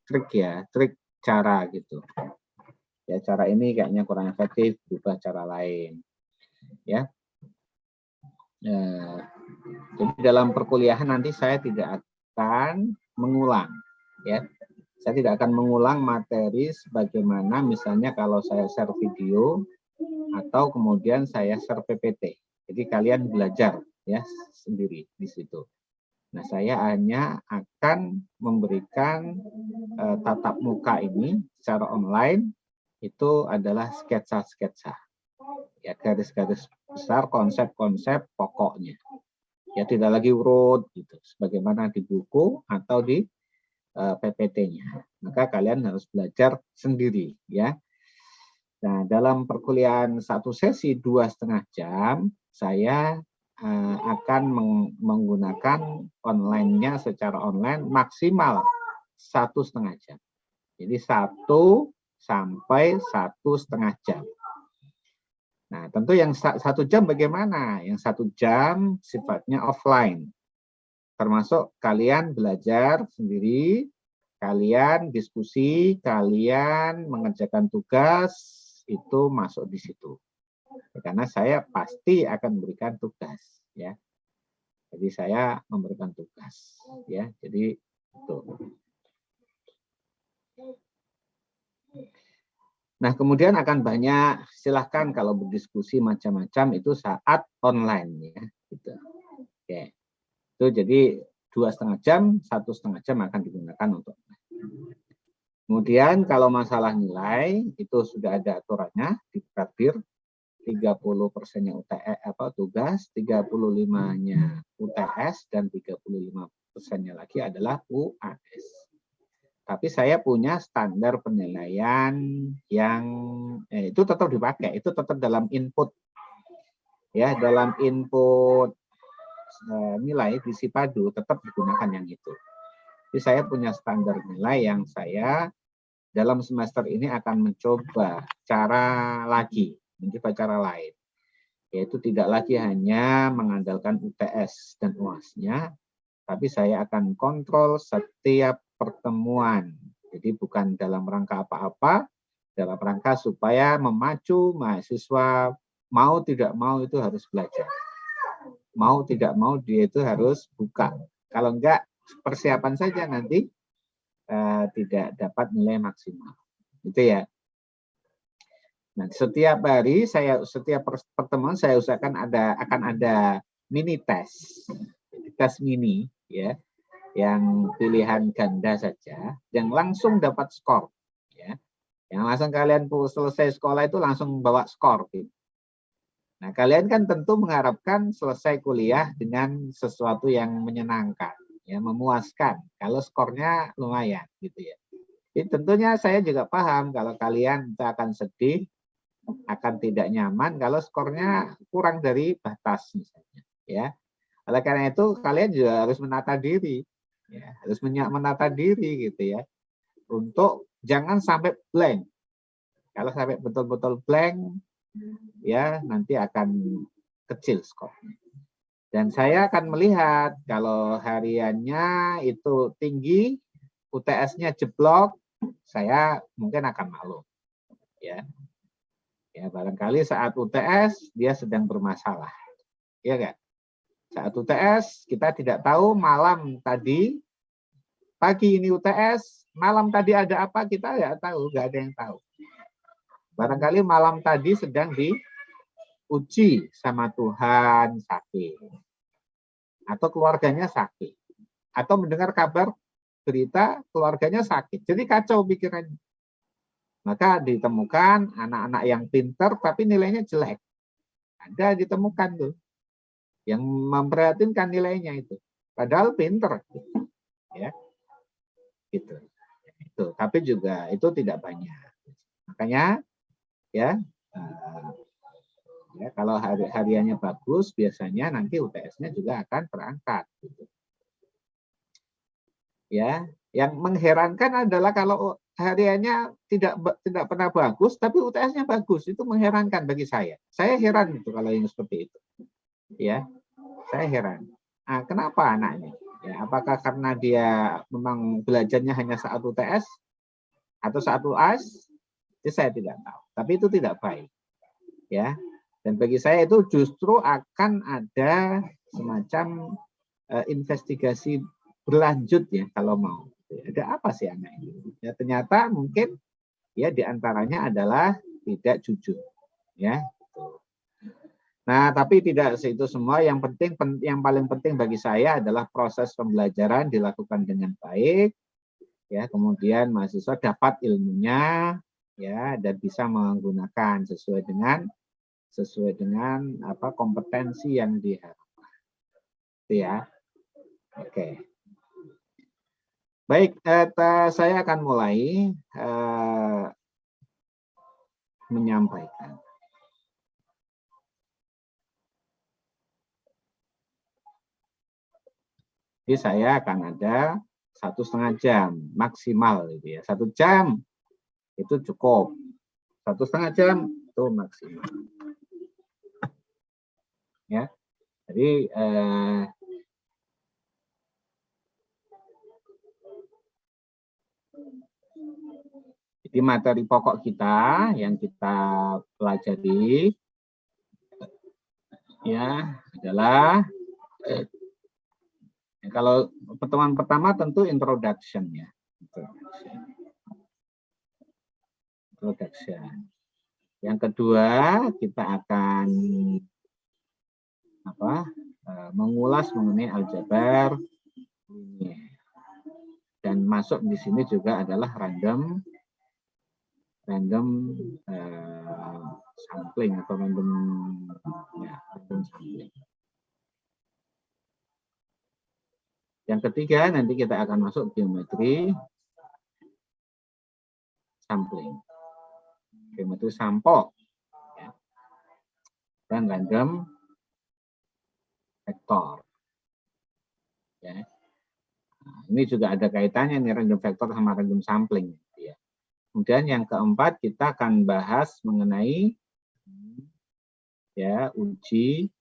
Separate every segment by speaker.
Speaker 1: trik ya, trik cara gitu. Ya, cara ini kayaknya kurang efektif, berubah cara lain. Ya. Jadi dalam perkuliahan nanti saya tidak akan mengulang, ya. Saya tidak akan mengulang materi sebagaimana misalnya kalau saya share video atau kemudian saya share PPT. Jadi kalian belajar ya sendiri di situ. Nah, saya hanya akan memberikan tatap muka ini secara online itu adalah sketsa-sketsa. Ya, garis-garis besar konsep-konsep pokoknya. Ya, tidak lagi urut gitu sebagaimana di buku atau di PPT-nya. Maka kalian harus belajar sendiri ya. Nah, dalam perkuliahan satu sesi 2,5 jam, saya akan menggunakan online-nya secara online maksimal 1,5 jam. Jadi 1 sampai 1,5 jam. Nah, tentu yang 1 jam bagaimana? Yang 1 jam sifatnya offline. Termasuk kalian belajar sendiri, kalian diskusi, kalian mengerjakan tugas, itu masuk di situ. Karena saya pasti akan memberikan tugas, ya. Jadi saya memberikan tugas, ya. Jadi itu. Nah, kemudian akan banyak, silahkan kalau berdiskusi macam-macam itu saat online, ya. Gitu. Oke. Itu jadi 2,5 jam, 1,5 jam akan digunakan untuk. Kemudian kalau masalah nilai itu sudah ada aturannya di Praktir, 30%-nya tugas, 35-nya UTS dan 35%-nya lagi adalah UAS. Tapi saya punya standar penilaian yang itu tetap dipakai, itu tetap dalam input. Ya, dalam input nilai di Sipadu tetap digunakan yang itu. Jadi saya punya standar nilai yang saya dalam semester ini akan mencoba mencoba cara lain. Yaitu tidak lagi hanya mengandalkan UTS dan UAS-nya, tapi saya akan kontrol setiap pertemuan. Jadi bukan dalam rangka apa-apa, dalam rangka supaya memacu mahasiswa mau tidak mau itu harus belajar. Mau tidak mau dia itu harus buka. Kalau enggak, persiapan saja nanti tidak dapat nilai maksimal. Itu ya. Nah, setiap hari setiap pertemuan saya usahakan akan ada mini tes. Tes mini ya. Yang pilihan ganda saja yang langsung dapat skor ya. Yang langsung kalian selesai sekolah itu langsung bawa skor gitu. Nah, kalian kan tentu mengharapkan selesai kuliah dengan sesuatu yang menyenangkan. Ya, memuaskan kalau skornya lumayan gitu ya. Jadi tentunya saya juga paham kalau kalian akan sedih, akan tidak nyaman kalau skornya kurang dari batas misalnya ya. Oleh karena itu kalian juga harus menata diri ya, harus menata diri gitu ya. Untuk jangan sampai blank. Kalau sampai betul-betul blank ya nanti akan kecil skornya. Dan saya akan melihat kalau hariannya itu tinggi, UTS-nya jeblok, saya mungkin akan malu. Ya. Ya, barangkali saat UTS dia sedang bermasalah. Ya kan? Saat UTS kita tidak tahu malam tadi, pagi ini UTS, malam tadi ada apa kita nggak tahu, nggak ada yang tahu. Barangkali malam tadi sedang diuji sama Tuhan sakit. Atau keluarganya sakit, atau mendengar kabar berita keluarganya sakit, jadi kacau pikirannya. Maka ditemukan anak-anak yang pintar tapi nilainya jelek, ada ditemukan tuh, yang memprihatinkan nilainya itu, padahal pintar, ya, gitu. Itu, tapi juga itu tidak banyak. Makanya, ya. Ya, kalau hariannya bagus, biasanya nanti UTS-nya juga akan terangkat. Gitu. Ya, yang mengherankan adalah kalau hariannya tidak pernah bagus, tapi UTS-nya bagus, itu mengherankan bagi saya. Saya heran itu kalau yang seperti itu. Ya, saya heran. Nah, kenapa anaknya? Ya, apakah karena dia memang belajarnya hanya saat UTS atau saat UAS? Itu saya tidak tahu. Tapi itu tidak baik. Ya. Dan bagi saya itu justru akan ada semacam investigasi berlanjut ya kalau mau. Ada apa sih anak ini? Ya, ternyata mungkin ya diantaranya adalah tidak jujur. Ya. Nah, tapi tidak itu semua. Yang paling penting bagi saya adalah proses pembelajaran dilakukan dengan baik, ya. Kemudian mahasiswa dapat ilmunya, ya, dan bisa menggunakan sesuai dengan apa kompetensi yang diharapkan, ya. Oke. Baik, saya akan mulai menyampaikan. Jadi saya akan ada 1,5 jam maksimal, gitu ya. 1 jam itu cukup. 1,5 jam itu maksimal. Ya, jadi materi pokok kita yang kita pelajari ya adalah kalau pertemuan pertama tentu introduction ya. Introduction. Yang kedua kita akan mengulas mengenai aljabar dan masuk di sini juga adalah random sampling atau random sampling. Yang ketiga nanti kita akan masuk geometri sampling, geometri sampel, ya. Dan random vektor. Ya. Nah, ini juga ada kaitannya nih random vektor sama random sampling. Ya. Kemudian yang keempat kita akan bahas mengenai ya uji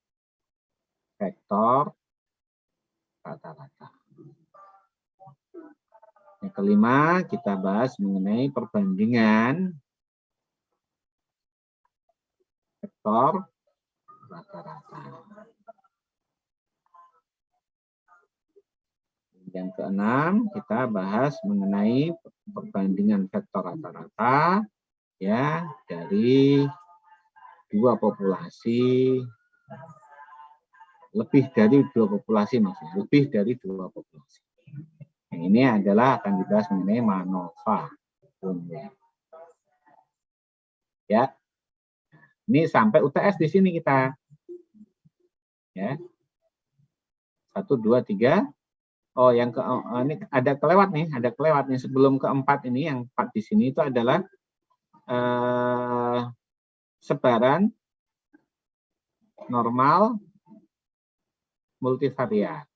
Speaker 1: vektor rata-rata. Yang kelima kita bahas mengenai perbandingan vektor rata-rata. Yang keenam kita bahas mengenai perbandingan vektor rata-rata ya dari dua populasi, lebih dari dua populasi maksudnya, lebih dari dua populasi. Yang ini adalah akan dibahas mengenai MANOVA. Ya, ini sampai UTS di sini kita. Ya, 1, 2, 3. Oh, yang ini ada kelewat nih, sebelum keempat ini, yang 4 di sini itu adalah sebaran normal multivariat.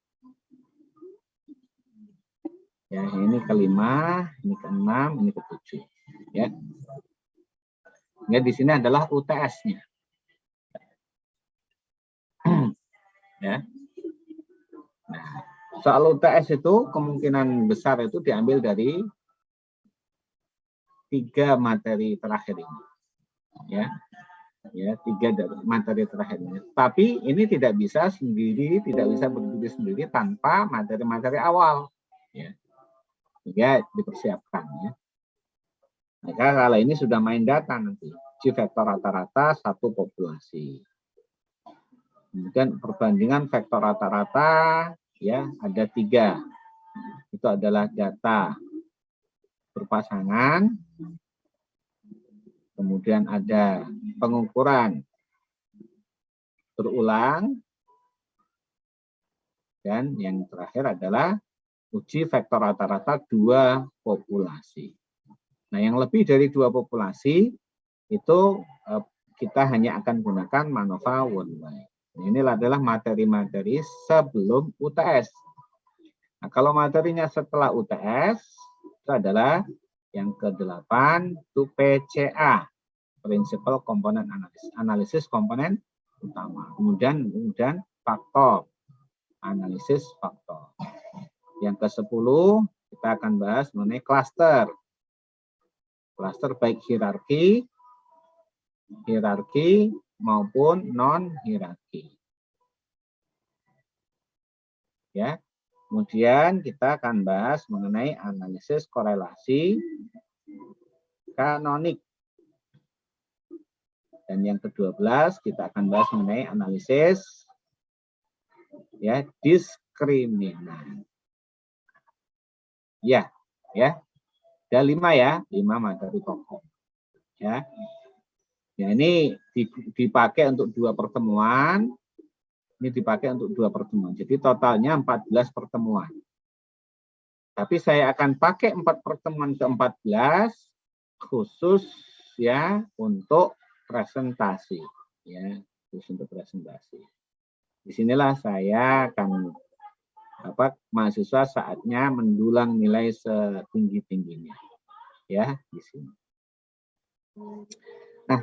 Speaker 1: Ya, ini kelima, ini keenam, ini ketujuh. Ya, di sini adalah UTS-nya. Ya. Nah, soal UTS itu kemungkinan besar itu diambil dari 3 materi terakhir ini. Ya, 3 dari materi terakhir ini. Tapi ini tidak bisa sendiri, tidak bisa berdiri sendiri tanpa materi-materi awal. Ya. Sehingga dipersiapkan. Ya. Maka kalau ini sudah main data nanti, uji vektor rata-rata satu populasi. Kemudian perbandingan vektor rata-rata ya ada 3. Itu adalah data berpasangan, kemudian ada pengukuran berulang, dan yang terakhir adalah uji vektor rata-rata 2 populasi. Nah, yang lebih dari 2 populasi itu kita hanya akan gunakan MANOVA one-way. Ini adalah materi-materi sebelum UTS. Nah, kalau materinya setelah UTS itu adalah yang ke-8 itu PCA, Principal Component Analysis, analisis komponen utama. Kemudian faktor, analisis faktor. Yang ke-10 kita akan bahas mengenai klaster. Klaster baik hierarki maupun non hierarki. Ya. Kemudian kita akan bahas mengenai analisis korelasi kanonik. Dan yang ke-12 kita akan bahas mengenai analisis ya diskriminan. Ya. Ada 5 ya, 5 materi pokok. Ya. Ya, ini dipakai untuk 2 pertemuan. Ini dipakai untuk 2 pertemuan. Jadi totalnya 14 pertemuan. Tapi saya akan pakai 4 pertemuan ke-14 khusus ya untuk presentasi. Ya, khusus untuk presentasi. Disinilah saya akan mahasiswa saatnya mendulang nilai setinggi-tingginya. Ya, di sini. Nah,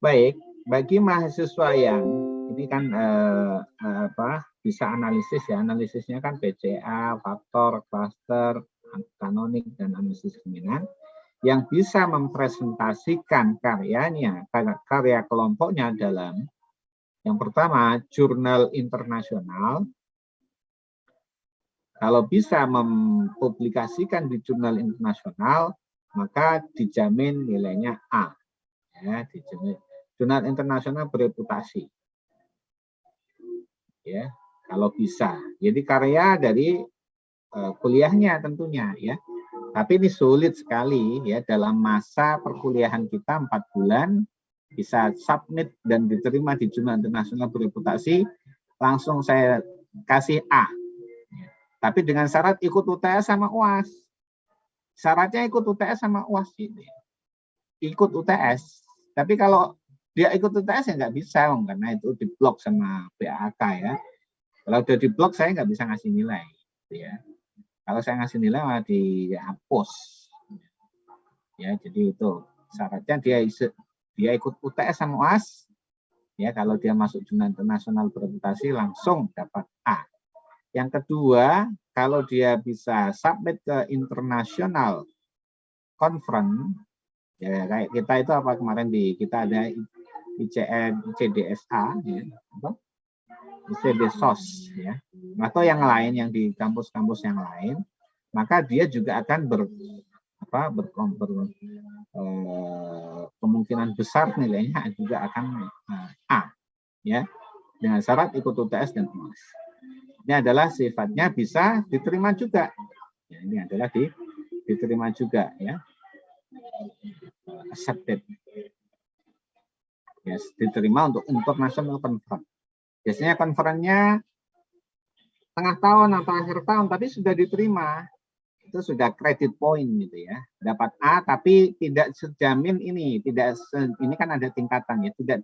Speaker 1: baik, bagi mahasiswa yang ini kan bisa analisis ya, analisisnya kan BCA, faktor, klaster, kanonik, dan analisis diskriminan, yang bisa mempresentasikan karyanya, karya kelompoknya dalam yang pertama jurnal internasional. Kalau bisa mempublikasikan di jurnal internasional, maka dijamin nilainya A. Ya, dijamin. Jurnal internasional bereputasi. Ya, kalau bisa. Jadi karya dari kuliahnya tentunya ya. Tapi ini sulit sekali ya dalam masa perkuliahan kita 4 bulan bisa submit dan diterima di jurnal internasional bereputasi, langsung saya kasih A. Tapi dengan syarat ikut UTS sama UAS. Syaratnya ikut UTS sama UAS gitu. Ikut UTS. Tapi kalau dia ikut UTS ya nggak bisa, karena itu diblok sama BAK ya. Kalau udah diblok saya nggak bisa ngasih nilai. Gitu ya. Kalau saya ngasih nilai malah dihapus. Ya, jadi itu syaratnya dia ikut UTS sama UAS. Ya, kalau dia masuk jurnal internasional bereputasi langsung dapat A. Yang kedua, kalau dia bisa submit ke international conference, ya kayak kita itu apa kemarin kita ada ICDSA, ya, ICDSOS, ya, atau yang lain yang di kampus-kampus yang lain, maka dia juga akan kemungkinan besar nilainya juga akan A, ya, dengan syarat ikut UTS dan UAS. Ini adalah sifatnya bisa diterima juga. Ya, ini adalah diterima juga ya. Accepted. Ya, diterima untuk international conference. Biasanya konferensinya tengah tahun atau akhir tahun tapi sudah diterima. Itu sudah credit point gitu ya. Dapat A tapi tidak sejamin ini, ini kan ada tingkatan ya, tidak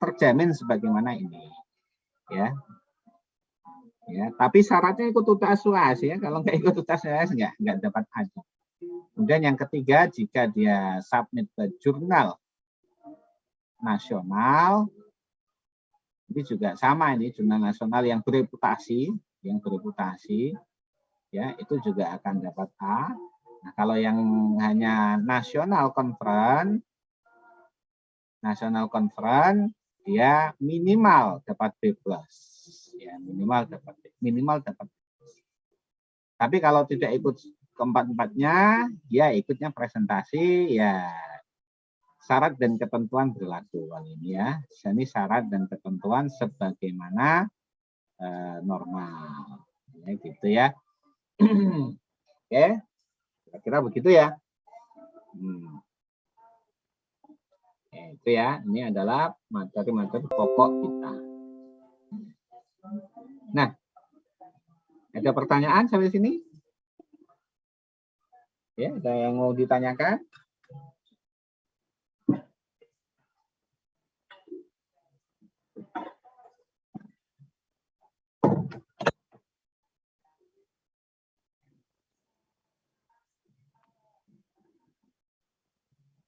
Speaker 1: terjamin sebagaimana ini. Ya. Ya, tapi syaratnya ikut UTS UAS ya. Kalau nggak ikut UTS UAS nggak dapat A. Kemudian yang ketiga, jika dia submit ke jurnal nasional, ini juga sama ini jurnal nasional yang bereputasi, ya itu juga akan dapat A. Nah, kalau yang hanya national conference, dia minimal dapat B+. Ya, minimal dapat B. Tapi kalau tidak ikut keempat-empatnya, ya ikutnya presentasi, ya syarat dan ketentuan berlaku kali ini ya. Ini syarat dan ketentuan sebagaimana normal. Ya, gitu ya. Oke, kira-kira begitu ya. Itu ya, ini adalah materi-materi pokok kita. Nah, ada pertanyaan sampai sini? Ya, ada yang mau ditanyakan?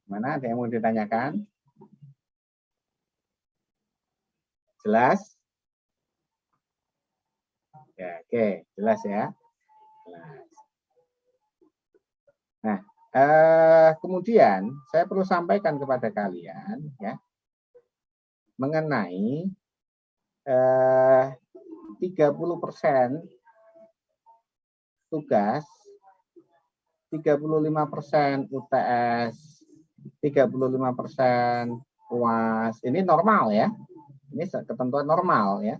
Speaker 1: Mana ada yang mau ditanyakan? Jelas? Ya, oke, jelas ya. Nah, kemudian saya perlu sampaikan kepada kalian ya mengenai 30% tugas, 35% UTS, 35% UAS. Ini normal ya. Ini ketentuan normal ya.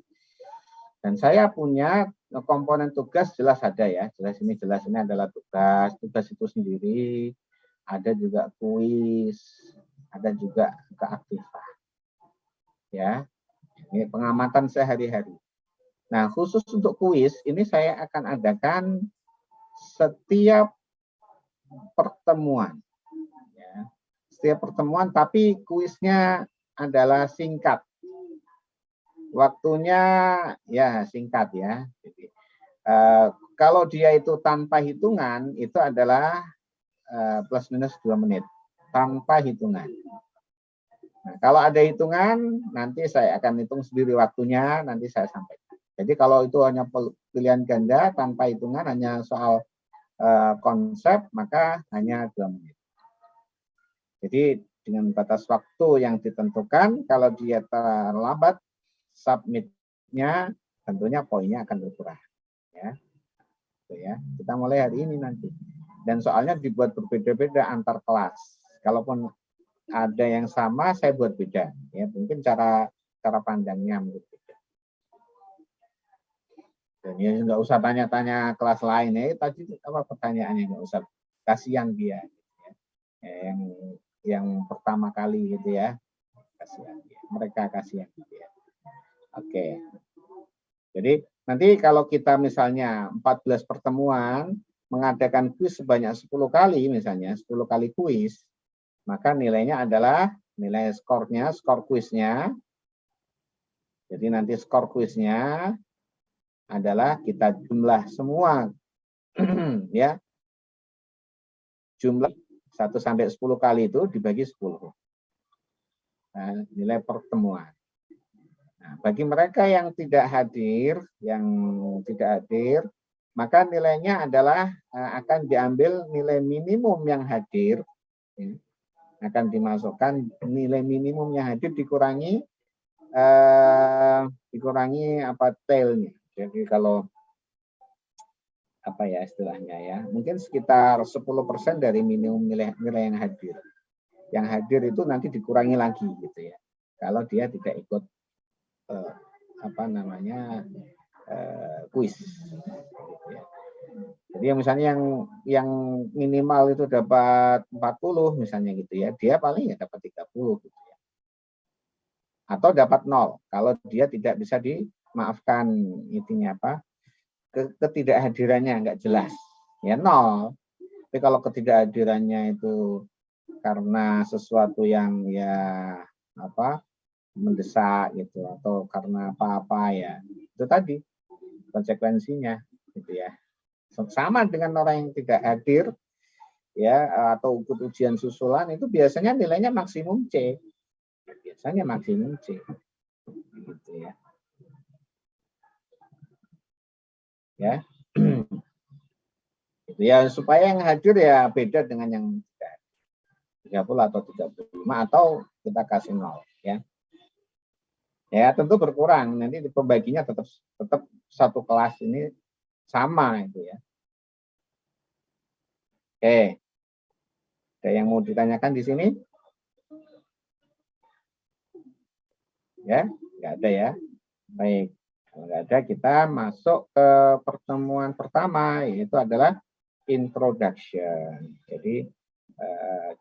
Speaker 1: Dan saya punya komponen tugas jelas ada ya. Jelas ini adalah tugas. Tugas itu sendiri, ada juga kuis, ada juga keaktifan. Ya. Ini pengamatan sehari-hari. Nah, khusus untuk kuis ini saya akan adakan setiap pertemuan. Ya. Setiap pertemuan, tapi kuisnya adalah singkat. Waktunya ya singkat ya. Jadi, kalau dia itu tanpa hitungan, itu adalah plus minus 2 menit. Tanpa hitungan. Nah, kalau ada hitungan, nanti saya akan hitung sendiri waktunya, nanti saya sampaikan. Jadi kalau itu hanya pilihan ganda tanpa hitungan, hanya soal konsep, maka hanya 2 menit. Jadi dengan batas waktu yang ditentukan, kalau dia terlambat, submit-nya tentunya poinnya akan berkurang. Ya. Itu ya. Kita mulai hari ini nanti. Dan soalnya dibuat berbeda-beda antar kelas. Kalaupun ada yang sama, saya buat beda. Ya, mungkin cara pandangnya menurut beda. Dan ya nggak usah tanya-tanya kelas lain ya. Tadi apa pertanyaannya, nggak usah, kasihan dia. Ya, yang pertama kali gitu ya, kasihan dia. Mereka kasihan gitu ya. Oke. Jadi nanti kalau kita misalnya 14 pertemuan mengadakan kuis sebanyak 10 kali misalnya, 10 kali kuis, maka nilainya adalah nilai skornya, skor kuisnya. Jadi nanti skor kuisnya adalah kita jumlah semua ya. Jumlah 1 sampai 10 kali itu dibagi 10. Nah, nilai pertemuan. Nah, bagi mereka yang tidak hadir, maka nilainya adalah akan diambil nilai minimum yang hadir, ya, akan dimasukkan nilai minimum yang hadir dikurangi tailnya. Jadi kalau apa ya istilahnya ya, mungkin sekitar 10% dari minimum nilai yang hadir. Yang hadir itu nanti dikurangi lagi gitu ya. Kalau dia tidak ikut kuis. Gitu ya. Jadi misalnya yang minimal itu dapat 40 misalnya gitu ya, dia paling ya dapat 30 gitu ya. Atau dapat 0 kalau dia tidak bisa dimaafkan intinya apa? Ketidakhadirannya nggak jelas. Ya 0. Tapi kalau ketidakhadirannya itu karena sesuatu yang ya mendesak gitu atau karena apa-apa ya, itu tadi konsekuensinya gitu ya. Sama dengan orang yang tidak hadir ya atau ikut ujian susulan itu biasanya nilainya maksimum C. Biasanya maksimum C. Gitu ya. Ya. Gitu ya, supaya yang hadir ya beda dengan yang tidak. 30 atau 35 atau kita kasih 0 ya. Ya, tentu berkurang. Nanti pembaginya tetap satu kelas ini sama itu ya. Oke. Ada yang mau ditanyakan di sini? Ya, nggak ada ya. Baik. Kalau nggak ada, kita masuk ke pertemuan pertama, yaitu adalah introduction. Jadi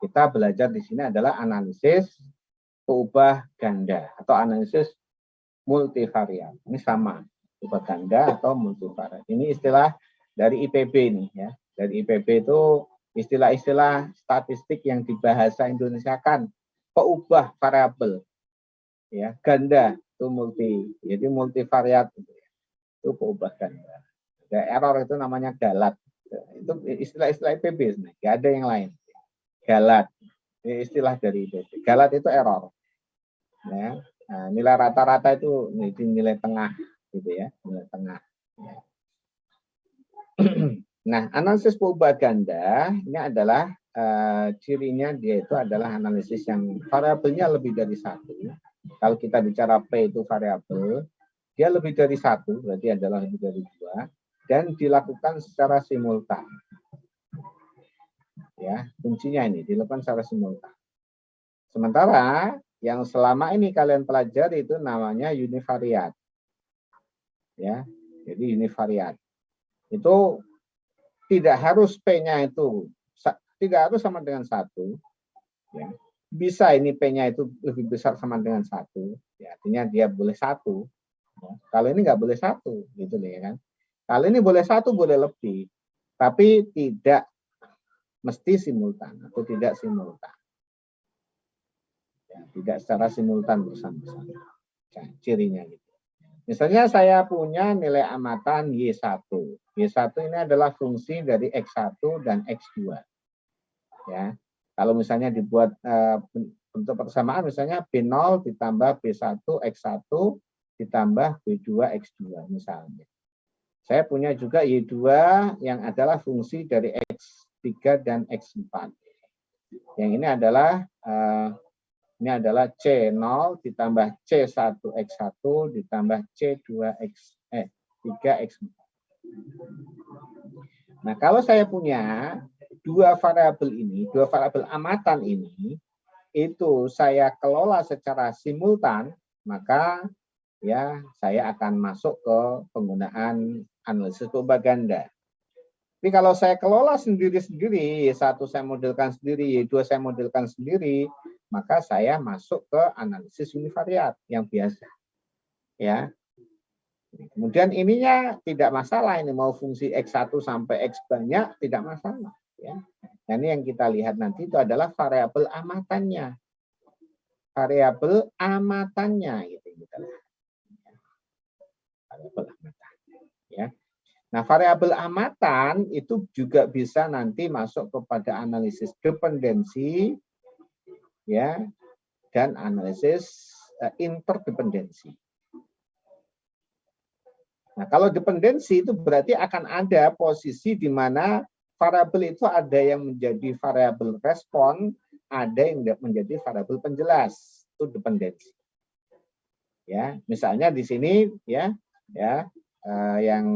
Speaker 1: kita belajar di sini adalah analisis peubah ganda atau analisis multivariat. Ini sama, peubah ganda atau multivariat. Ini istilah dari IPB nih ya. Dari IPB itu istilah-istilah statistik yang dibahasa Indonesiakan peubah variabel. Ya, ganda itu jadi multivariat itu peubah ganda. Ada error itu namanya galat. Itu istilah-istilah IPB sebenarnya, nggak ada yang lain. Galat, ini istilah dari IPB. Galat itu error. Ya. Nah, nilai rata-rata itu nilai tengah gitu ya, nilai tengah. Ya. Nah, analisis perubahan ganda ini adalah cirinya dia itu adalah analisis yang variabelnya lebih dari satu. Kalau kita bicara P itu variabel, dia lebih dari satu, berarti adalah lebih dari dua, dan dilakukan secara simultan. Ya, kuncinya ini dilakukan secara simultan. Sementara yang selama ini kalian pelajari itu namanya univariat. Ya, jadi univariat. Itu tidak harus P-nya itu tidak harus sama dengan satu. Ya. Bisa ini P-nya itu lebih besar sama dengan satu. Ya, artinya dia boleh satu. Ya. Kalau ini nggak boleh satu, gitu nih kan. Kalau ini boleh satu, boleh lebih. Tapi tidak mesti simultan atau tidak simultan. Ya, tidak secara simultan bersama-sama. Ya, cirinya gitu. Misalnya saya punya nilai amatan Y1. Y1 ini adalah fungsi dari X1 dan X2. Ya. Kalau misalnya dibuat bentuk persamaan, misalnya B0 ditambah B1 X1 ditambah B2 X2 misalnya. Saya punya juga Y2 yang adalah fungsi dari X3 dan X4. Yang ini adalah C0 ditambah C1 X1 ditambah C3X4. Nah, kalau saya punya dua variabel amatan ini, itu saya kelola secara simultan, maka ya saya akan masuk ke penggunaan analisis perubahan ganda. Tapi kalau saya kelola sendiri-sendiri, Y1 saya modelkan sendiri, Y2 saya modelkan sendiri, maka saya masuk ke analisis univariat yang biasa. Ya. Kemudian ininya tidak masalah, ini mau fungsi X1 sampai X banyak tidak masalah. Ya. Nah, ini yang kita lihat nanti itu adalah variabel amatannya. Variabel amatannya gitu kita lihat. Variabel amatan. Ya. Nah, variabel amatan itu juga bisa nanti masuk kepada analisis dependensi, ya, dan analisis interdependensi. Nah, kalau dependensi itu berarti akan ada posisi di mana variabel itu ada yang menjadi variabel respon, ada yang menjadi variabel penjelas. Itu dependensi. Ya, misalnya di sini ya yang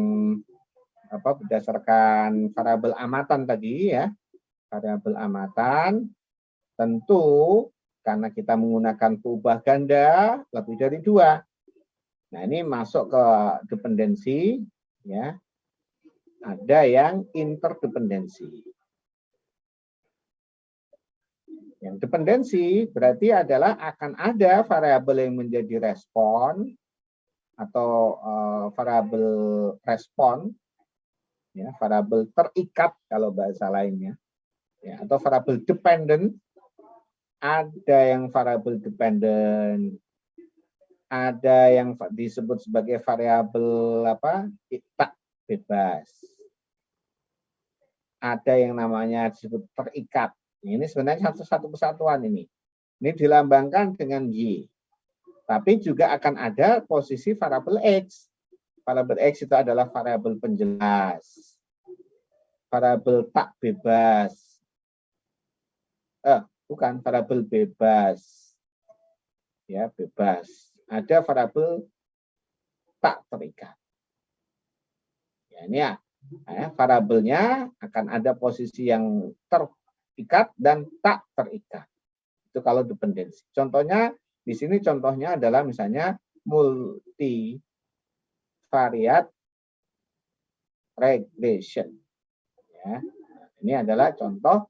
Speaker 1: berdasarkan variabel amatan tadi ya, variabel amatan tentu karena kita menggunakan perubahan ganda lebih dari dua. Nah, ini masuk ke dependensi ya. Ada yang interdependensi. Yang dependensi berarti adalah akan ada variabel yang menjadi respon atau variabel respon, ya, variabel terikat kalau bahasa lainnya, ya, atau variabel dependent. Ada yang variabel dependent, ada yang disebut sebagai variabel tak bebas. Ada yang namanya disebut terikat. Ini sebenarnya satu kesatuan ini. Ini dilambangkan dengan Y. Tapi juga akan ada posisi variabel X. Variabel X itu adalah variabel penjelas. Variabel tak bebas. Bukan, variabel bebas. Ya, bebas. Ada variabel tak terikat. Ya, ini ya. Variabelnya akan ada posisi yang terikat dan tak terikat. Itu kalau dependensi. Contohnya, di sini contohnya adalah misalnya multivariate regression. Ya, ini adalah contoh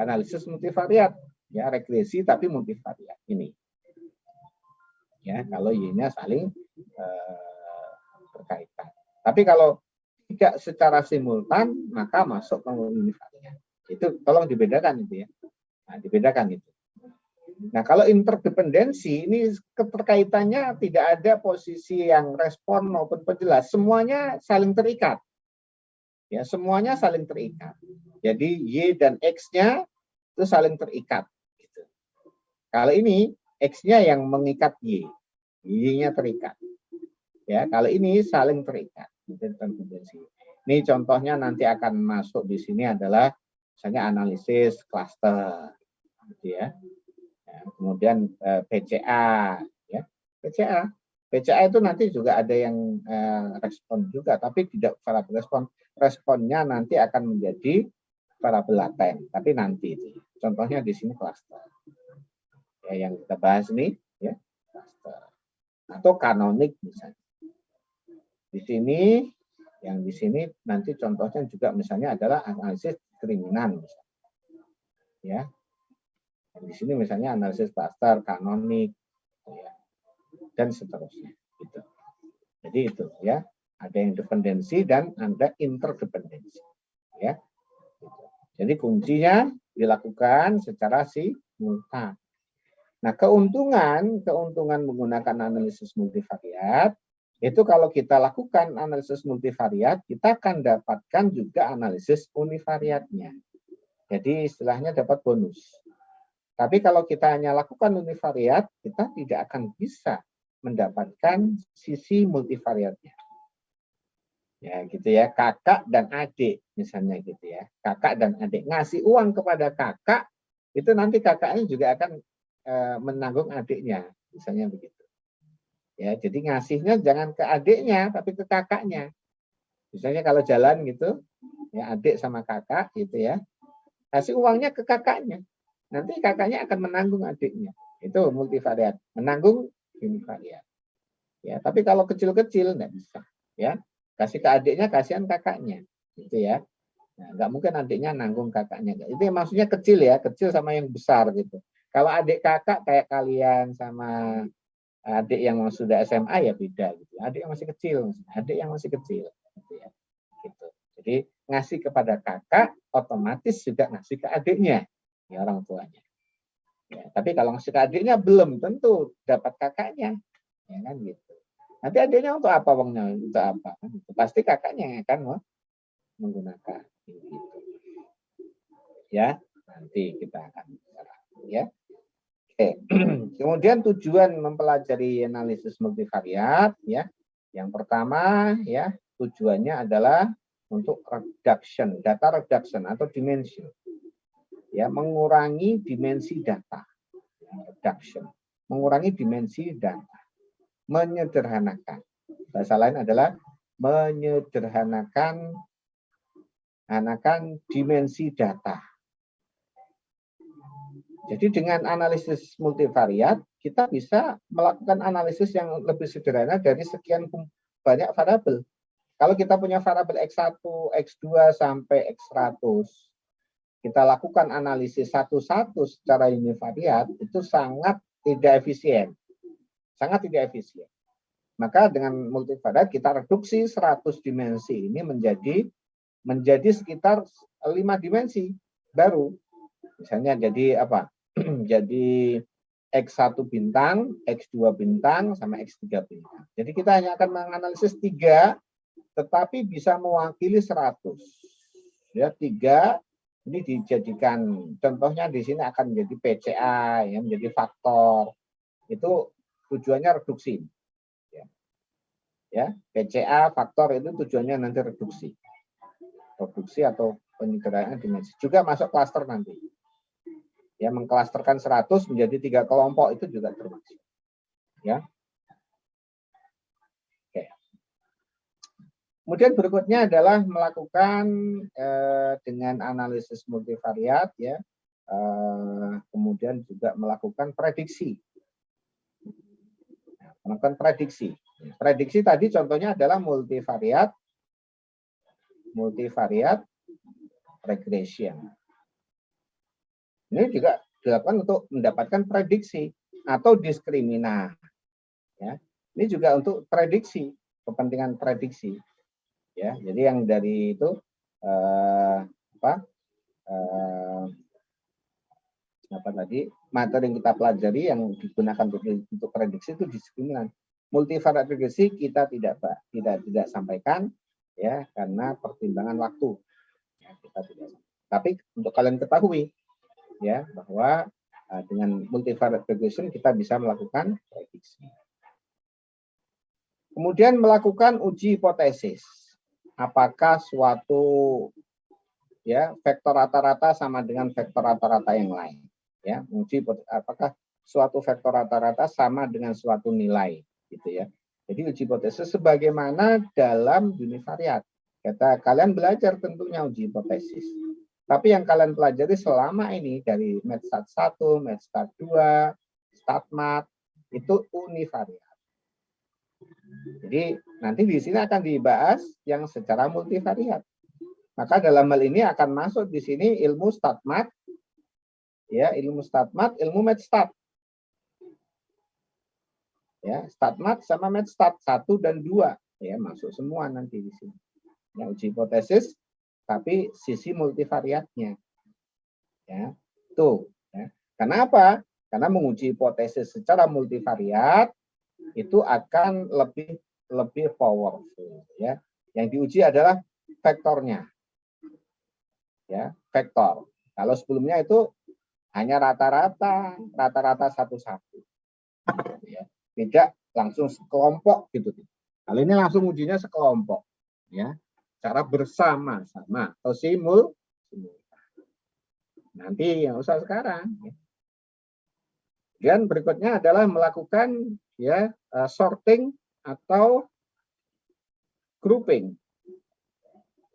Speaker 1: analisis multivariat, ya, regresi tapi multivariat ini. Ya, kalau Y-nya saling berkaitan. Tapi kalau tidak secara simultan, maka masuk ke univariat. Itu tolong dibedakan itu ya. Nah, dibedakan itu. Nah, kalau interdependensi ini keterkaitannya tidak ada posisi yang respon maupun penjelas, semuanya saling terikat. Ya, semuanya saling terikat. Jadi Y dan X-nya itu saling terikat. Gitu. Kalau ini X-nya yang mengikat Y, Y-nya terikat. Ya, kalau ini saling terikat. Interdependensi. Ini contohnya nanti akan masuk di sini adalah misalnya analisis cluster, gitu ya. Kemudian PCA, ya. PCA itu nanti juga ada yang respon juga, tapi tidak variabel respon. Responnya nanti akan menjadi variabel laten, tapi nanti itu. Contohnya di sini cluster. Ya, yang kita bahas ini, ya, cluster. Atau kanonik misalnya. Di sini, yang di sini nanti contohnya juga misalnya adalah analisis diskriminan, misalnya. Ya. Di sini misalnya analisis cluster, kanonik, ya, dan seterusnya. Gitu. Jadi itu ya, ada yang dependensi dan ada interdependensi. Ya. Jadi kuncinya dilakukan secara simultan. Nah, keuntungan menggunakan analisis multivariat itu kalau kita lakukan analisis multivariat, kita akan dapatkan juga analisis univariatnya. Jadi istilahnya dapat bonus. Tapi kalau kita hanya lakukan univariat, kita tidak akan bisa mendapatkan sisi multivariatnya. Ya, gitu ya, kakak dan adik misalnya gitu ya. Kakak dan adik ngasih uang kepada kakak, itu nanti kakaknya juga akan menanggung adiknya, misalnya begitu. Ya, jadi ngasihnya jangan ke adiknya tapi ke kakaknya. Misalnya kalau jalan gitu, ya adik sama kakak gitu ya. Kasih uangnya ke kakaknya. Nanti kakaknya akan menanggung adiknya. Itu multivariat, menanggung univariat. Ya, tapi kalau kecil-kecil enggak bisa, ya. Kasih ke adiknya, kasihan kakaknya. Gitu ya. Nah, enggak mungkin adiknya nanggung kakaknya. Itu maksudnya kecil ya, kecil sama yang besar gitu. Kalau adik kakak kayak kalian sama adik yang sudah SMA ya beda gitu. Adik yang masih kecil, adik yang masih kecil gitu ya. Gitu. Jadi ngasih kepada kakak otomatis juga ngasih ke adiknya, ya orang tuanya. Ya, tapi kalau ngasih ke adiknya belum tentu dapat kakaknya, ya kan gitu. Nanti adiknya untuk apa uangnya? Untuk apa? Pasti kakaknya yang akan menggunakan. Gitu. Ya, nanti kita akan bicara. Ya. Oke. Kemudian tujuan mempelajari analisis multivariat, ya. Yang pertama, ya, tujuannya adalah untuk reduction, data reduction atau dimension. Ya, mengurangi dimensi data. Reduction. Mengurangi dimensi data. Menyederhanakan. Bahasa lain adalah menyederhanakan dimensi data. Jadi dengan analisis multivariat, kita bisa melakukan analisis yang lebih sederhana dari sekian banyak variabel. Kalau kita punya variabel X1, X2, sampai X100, kita lakukan analisis satu-satu secara univariat, itu sangat tidak efisien. Sangat tidak efisien. Maka dengan multivariat, kita reduksi 100 dimensi ini menjadi sekitar 5 dimensi baru. Misalnya jadi apa? Jadi X1 bintang, X2 bintang, sama X3 bintang. Jadi kita hanya akan menganalisis 3, tetapi bisa mewakili 100. Ya, 3 ini dijadikan, contohnya di sini akan menjadi PCA, ya, menjadi faktor. Itu tujuannya reduksi. Ya, PCA, faktor itu tujuannya nanti reduksi. Reduksi atau penyederhanaan dimensi. Juga masuk klaster nanti. Ya, mengklasterkan 100 menjadi 3 kelompok itu juga termasuk. Ya. Oke. Kemudian berikutnya adalah melakukan dengan analisis multivariat, ya. Kemudian juga melakukan prediksi. Melakukan prediksi. Prediksi tadi contohnya adalah multivariat regression. Ini juga dilakukan untuk mendapatkan prediksi atau diskrimina. Ya, ini juga untuk prediksi, kepentingan prediksi. Ya, jadi yang dari itu apa tadi materi yang kita pelajari yang digunakan untuk prediksi itu diskriminan. Multivariat regresi kita tidak sampaikan, ya, karena pertimbangan waktu. Ya, kita tidak. Tapi untuk kalian ketahui, ya, bahwa dengan multivariate regression kita bisa melakukan prediksi. Kemudian melakukan uji hipotesis apakah suatu ya vektor rata-rata sama dengan vektor rata-rata yang lain. Ya, menguji apakah suatu vektor rata-rata sama dengan suatu nilai, gitu ya. Jadi uji hipotesis sebagaimana dalam univariat. Kalian belajar tentunya uji hipotesis. Tapi yang kalian pelajari selama ini dari Metstat 1, Metstat 2, StatMat itu univariat. Jadi nanti di sini akan dibahas yang secara multivariat. Maka dalam hal ini akan masuk di sini ilmu StatMat, ya ilmu StatMat, ilmu Metstat. Ya, StatMat sama Metstat 1 dan 2 ya masuk semua nanti di sini. Ya, uji hipotesis tapi sisi multivariatnya. Ya, tuh. Ya. Kenapa? Karena menguji hipotesis secara multivariat itu akan lebih powerful. Ya, yang diuji adalah vektornya. Ya, vektor. Kalau sebelumnya itu hanya rata-rata satu-satu. Ya, tidak langsung sekelompok gitu. Kalau ini langsung ujinya sekelompok. Ya, cara bersama-sama atau simultan. Nanti yang usah sekarang. Dan berikutnya adalah melakukan ya sorting atau grouping.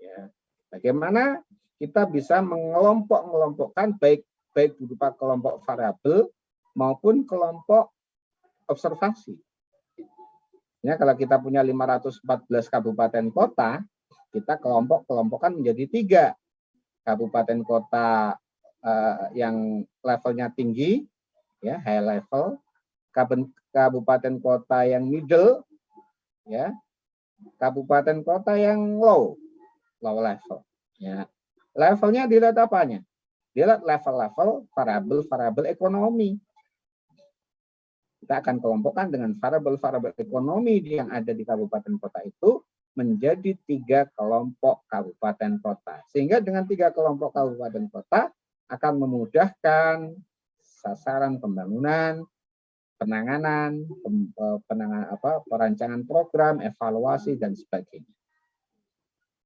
Speaker 1: Ya, bagaimana kita bisa mengelompok-ngelompokkan baik berupa kelompok variabel maupun kelompok observasi. Ya, kalau kita punya 514 kabupaten kota, kita kelompok-kelompokkan menjadi 3. Kabupaten kota yang levelnya tinggi, ya high level, kabupaten kota yang middle, ya, kabupaten kota yang low level. Ya. Levelnya dilihat apanya? Dilihat level-level variabel ekonomi. Kita akan kelompokkan dengan variabel-variabel ekonomi yang ada di kabupaten kota itu menjadi 3 kelompok kabupaten kota. Sehingga dengan 3 kelompok kabupaten kota akan memudahkan sasaran pembangunan, penanganan, perancangan program, evaluasi dan sebagainya.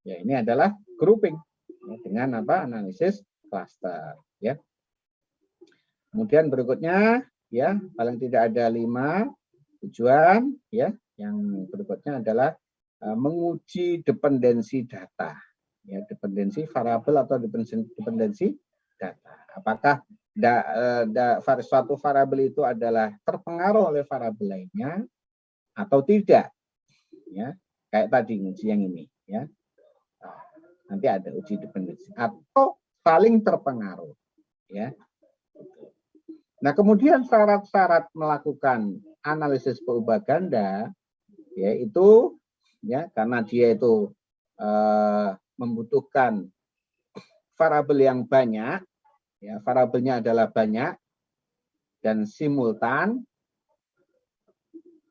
Speaker 1: Ya, ini adalah grouping dengan analisis cluster. Ya. Kemudian berikutnya, ya paling tidak ada 5 tujuan. Ya, yang berikutnya adalah menguji dependensi data. Ya, dependensi variabel atau dependensi data. Apakah suatu variabel itu adalah terpengaruh oleh variabel lainnya atau tidak? Ya, kayak tadi uji yang ini. Ya, nanti ada uji dependensi atau saling terpengaruh. Ya. Nah, kemudian syarat-syarat melakukan analisis perubahan ganda, yaitu ya karena dia itu membutuhkan variabel yang banyak, ya variabelnya adalah banyak dan simultan,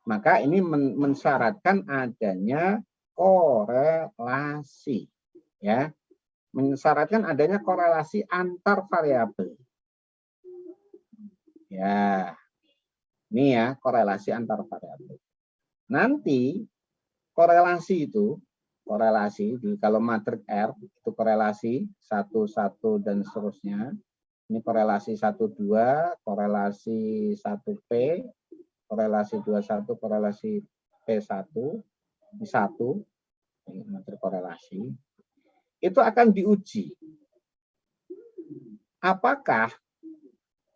Speaker 1: maka ini mensyaratkan adanya korelasi, ya mensyaratkan adanya korelasi antar variabel. Ya, ini ya korelasi antar variabel. Nanti korelasi kalau matrik R itu korelasi 1, 1 dan seterusnya. Ini korelasi 1, 2, korelasi 1P, korelasi 21, korelasi P1, ini 1, ini matrik korelasi. Itu akan diuji. Apakah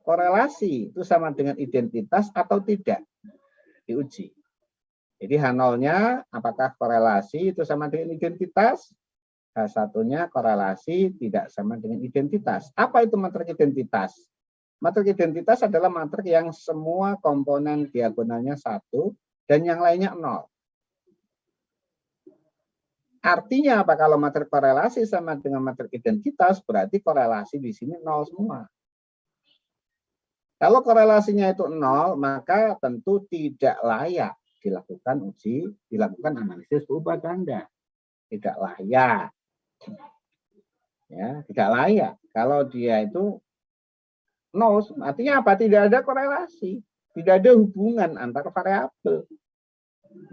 Speaker 1: korelasi itu sama dengan identitas atau tidak? Diuji. Jadi H0-nya apakah korelasi itu sama dengan identitas? H1-nya korelasi tidak sama dengan identitas. Apa itu matrik identitas? Matrik identitas adalah matrik yang semua komponen diagonalnya 1 dan yang lainnya 0. Artinya apa? Kalau matrik korelasi sama dengan matrik identitas, berarti korelasi di sini 0 semua. Kalau korelasinya itu 0, maka tentu tidak layak dilakukan analisis perubahan ganda. Tidak layak. Ya, tidak layak. Kalau dia itu 0, artinya apa? Tidak ada korelasi. Tidak ada hubungan antar variabel.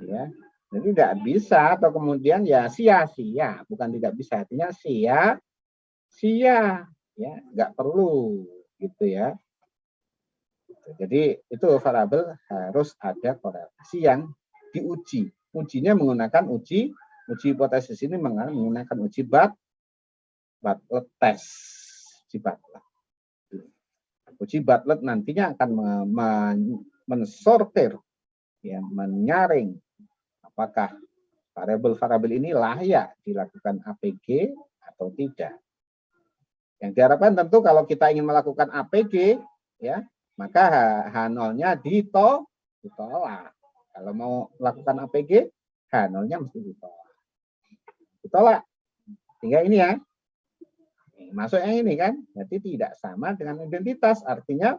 Speaker 1: Ya. Jadi tidak bisa atau kemudian ya sia-sia, bukan tidak bisa, artinya sia-sia, ya nggak perlu gitu ya. Jadi itu variabel harus ada korelasi yang diuji. Ujinya menggunakan uji hipotesis ini menggunakan uji Bartlett test. Uji Bartlett nantinya akan mensortir, ya, menyaring apakah variabel-variabel ini layak dilakukan APG atau tidak. Yang diharapkan tentu kalau kita ingin melakukan APG, ya, maka H0-nya ditolak. Kalau mau melakukan APG, H0-nya mesti ditolak. Ditolak. Sehingga ini ya, masuk yang ini kan, berarti tidak sama dengan identitas. Artinya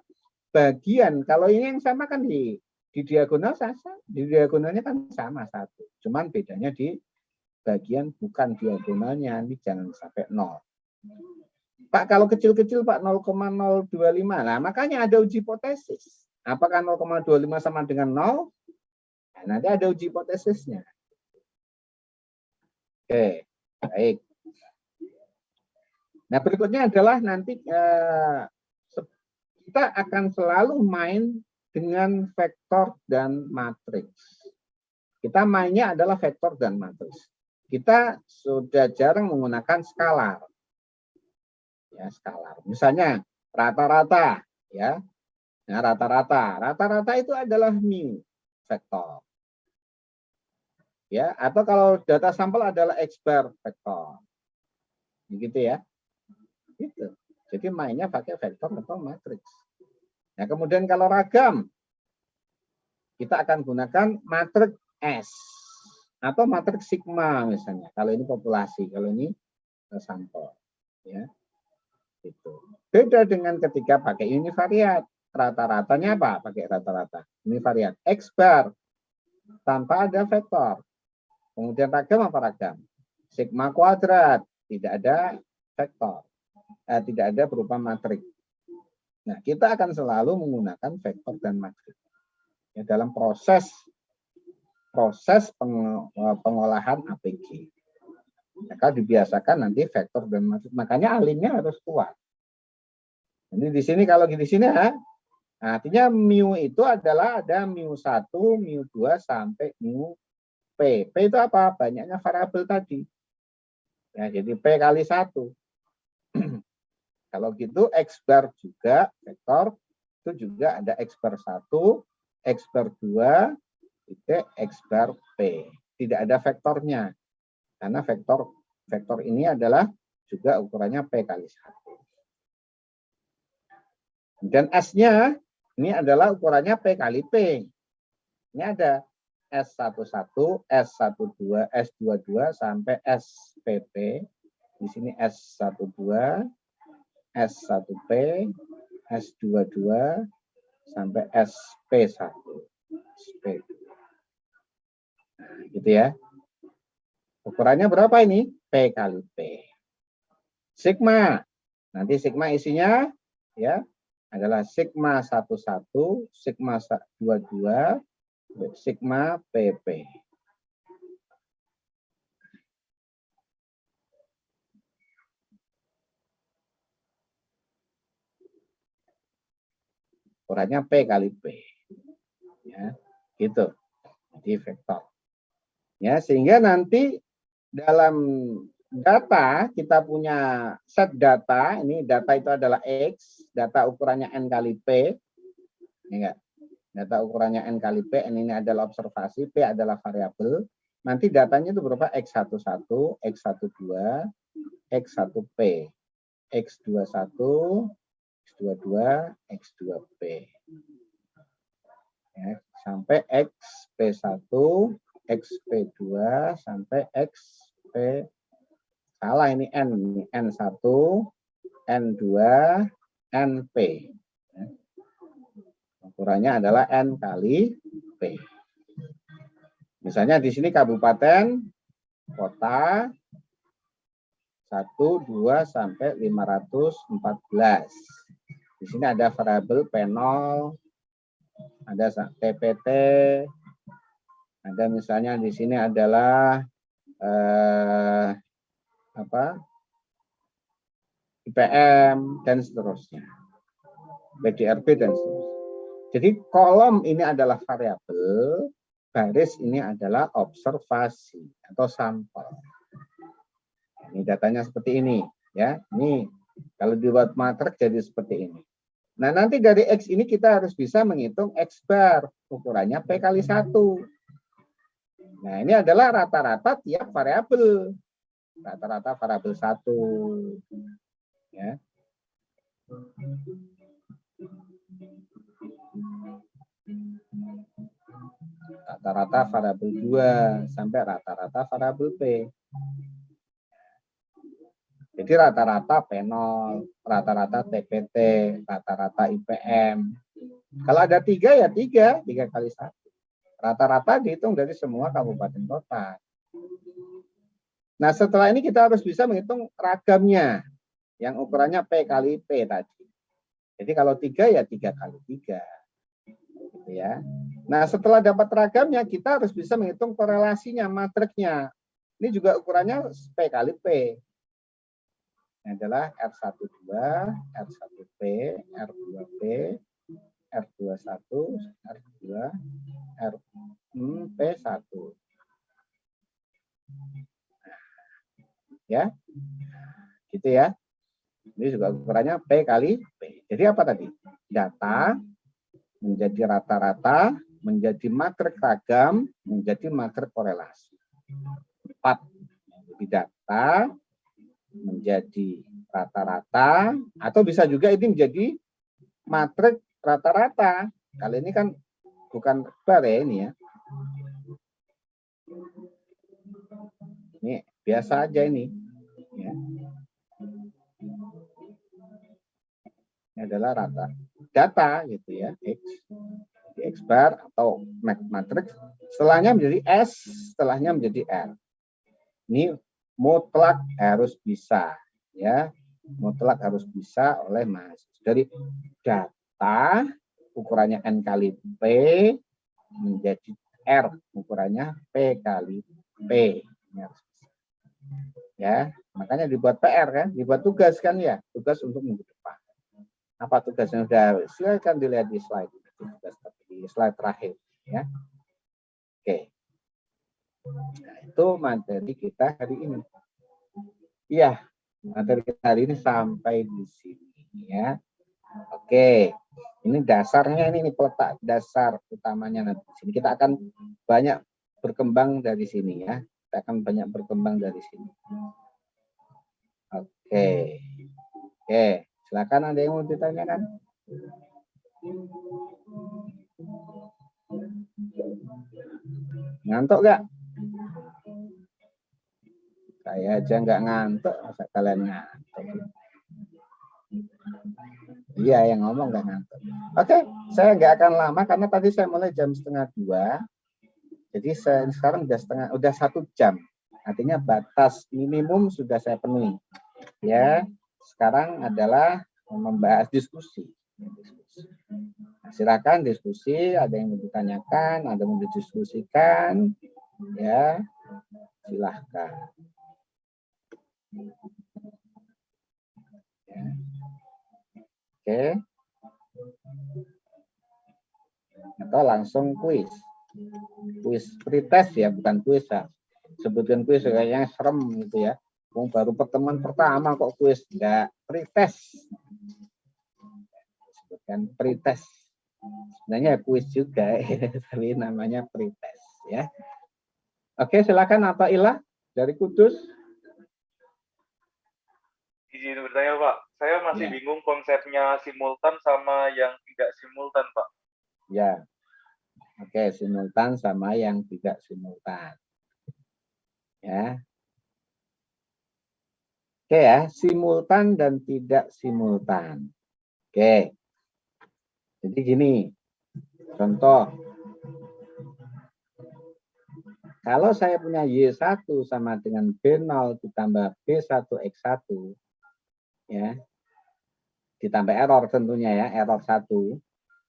Speaker 1: bagian, kalau ini yang sama kan di diagonal di diagonalnya kan sama satu. Cuman bedanya di bagian bukan diagonalnya, ini jangan sampai 0. Pak, kalau kecil-kecil Pak 0,025. Nah, makanya ada uji hipotesis. Apakah 0,25 sama dengan 0? Nah, nanti ada uji hipotesisnya. Oke, baik. Nah, berikutnya adalah nanti kita akan selalu main dengan vektor dan matriks. Kita mainnya adalah vektor dan matriks. Kita sudah jarang menggunakan skalar. Ya, skalar. Misalnya rata-rata, ya. Nah, rata-rata itu adalah mu vektor. Ya, atau kalau data sampel adalah X bar vektor. Begitu ya. Gitu. Jadi mainnya pakai vektor atau matriks. Nah, kemudian kalau ragam kita akan gunakan matriks S atau matriks sigma misalnya. Kalau ini populasi, kalau ini sampel, ya. Itu. Beda dengan ketika pakai univariat. Rata-ratanya apa? Pakai rata-rata. Univariat X bar tanpa ada vektor. Kemudian ragam apa ragam? Sigma kuadrat, tidak ada vektor. Tidak ada berupa matriks. Nah, kita akan selalu menggunakan vektor dan matriks. Ya, dalam proses pengolahan APG. Maka dibiasakan nanti vektor dan matriks. Makanya alinnya harus kuat. Jadi di sini kalau di sini ya, artinya mu itu adalah ada mu1, mu2 sampai mu P. P itu apa? Banyaknya variabel tadi. Ya, jadi P kali 1. Kalau gitu X bar juga vektor itu juga ada X bar 1, X bar 2, X bar P. Tidak ada vektornya. Karena vektor ini adalah juga ukurannya P kali 1. Dan S-nya ini adalah ukurannya P kali P. Ini ada S11, S12, S22 sampai SPP. Di sini S12, S1P, S22 sampai SP1. SP. Nah, gitu ya. Ukurannya berapa ini? P kali P. Sigma. Nanti sigma isinya ya adalah sigma 11, sigma 22, sigma PP. Ukurannya P kali P. Ya, gitu. Jadi vektor. Ya, sehingga nanti dalam data kita punya set data, ini data itu adalah X, data ukurannya N kali P. Ini enggak? Data ukurannya N kali P, N ini adalah observasi, P adalah variabel. Nanti datanya itu berupa X11, X12, X1P, X21, X22, X2P. Ya, sampai XP1, XP2, sampai XP, salah ini N, ini N1, N2, NP. Ya. Ukurannya adalah N kali P. Misalnya di sini kabupaten, kota, 1, 2, sampai 514. Di sini ada variabel P0, ada TPT, Ada misalnya di sini adalah IPM dan seterusnya, PDRB dan seterusnya. Jadi kolom ini adalah variabel, baris ini adalah observasi atau sampel. Ini datanya seperti ini, ya. Ini kalau dibuat matrix jadi seperti ini. Nah, nanti dari X ini kita harus bisa menghitung X bar, ukurannya P kali 1. Nah, ini adalah rata-rata tiap variabel. Rata-rata variabel 1. Ya. Rata-rata variabel 2 sampai rata-rata variabel P. Jadi rata-rata P0, rata-rata TPT, rata-rata IPM. Kalau ada 3 ya 3 kali 1. Rata-rata dihitung dari semua kabupaten kota. Nah, setelah ini kita harus bisa menghitung ragamnya yang ukurannya P kali P tadi. Jadi kalau 3 ya 3 kali 3. Gitu ya. Nah, setelah dapat ragamnya kita harus bisa menghitung korelasinya, matriksnya. Ini juga ukurannya P kali P. Ini adalah R12, R1P, R2P, R21, R2, P1. Ya, gitu ya. Ini juga ukurannya P kali P. Jadi apa tadi? Data menjadi rata-rata, menjadi matriks ragam, menjadi matriks korelasi. 4. Jadi data menjadi rata-rata, atau bisa juga ini menjadi matriks rata-rata. Kali ini kan bukan bar ya ini ya. Ini biasa aja ini. Ya. Ini adalah rata data gitu ya, X bar atau matriks. Setelahnya menjadi S, setelahnya menjadi R. Ini mutlak harus bisa ya, mutlak harus bisa oleh mahasiswa. Dari data ukurannya N kali P menjadi R ukurannya P kali P. Ya, makanya dibuat PR kan, dibuat tugas kan ya, tugas untuk minggu depan. Apa tugasnya? Sudah silakan dilihat di slide, di slide terakhir ya. Oke. Nah, itu materi kita hari ini. Iya, materi kita hari ini sampai di sini ya. Oke. Ini dasarnya ini peletak dasar utamanya nanti. Sini kita akan banyak berkembang dari sini ya. Kita akan banyak berkembang dari sini. Oke. Oke, silakan ada yang mau ditanyakan? Ngantuk nggak? Saya aja nggak ngantuk, masa kalian ngantuk? Iya, yang ngomong nggak ngantuk. Oke, saya nggak akan lama karena tadi saya mulai jam 1:30. Jadi sekarang udah 1 jam. Artinya batas minimum sudah saya penuhi. Ya, sekarang adalah membahas diskusi. Nah, silakan diskusi, ada yang mau ditanyakan, ada yang mau didiskusikan, ya silahkan. Ya. Oke. Atau langsung kuis. Kuis pretest ya, bukan kuis ya. Sebutkan kuis kayaknya serem gitu ya. Baru pertemuan pertama kok kuis, enggak, pretest. Sebutkan pretest. Sebenarnya kuis juga, tapi namanya pretest ya. Oke, silakan apa Ilah dari Kudus?
Speaker 2: Izin bertanya Pak, saya masih bingung konsepnya simultan sama yang tidak simultan Pak.
Speaker 1: Ya, oke, simultan sama yang tidak simultan. Ya. Oke ya, simultan dan tidak simultan. Oke. Jadi gini, contoh. Kalau saya punya Y1 sama dengan B0 ditambah B1X1, ya, ditambah error tentunya ya, error 1.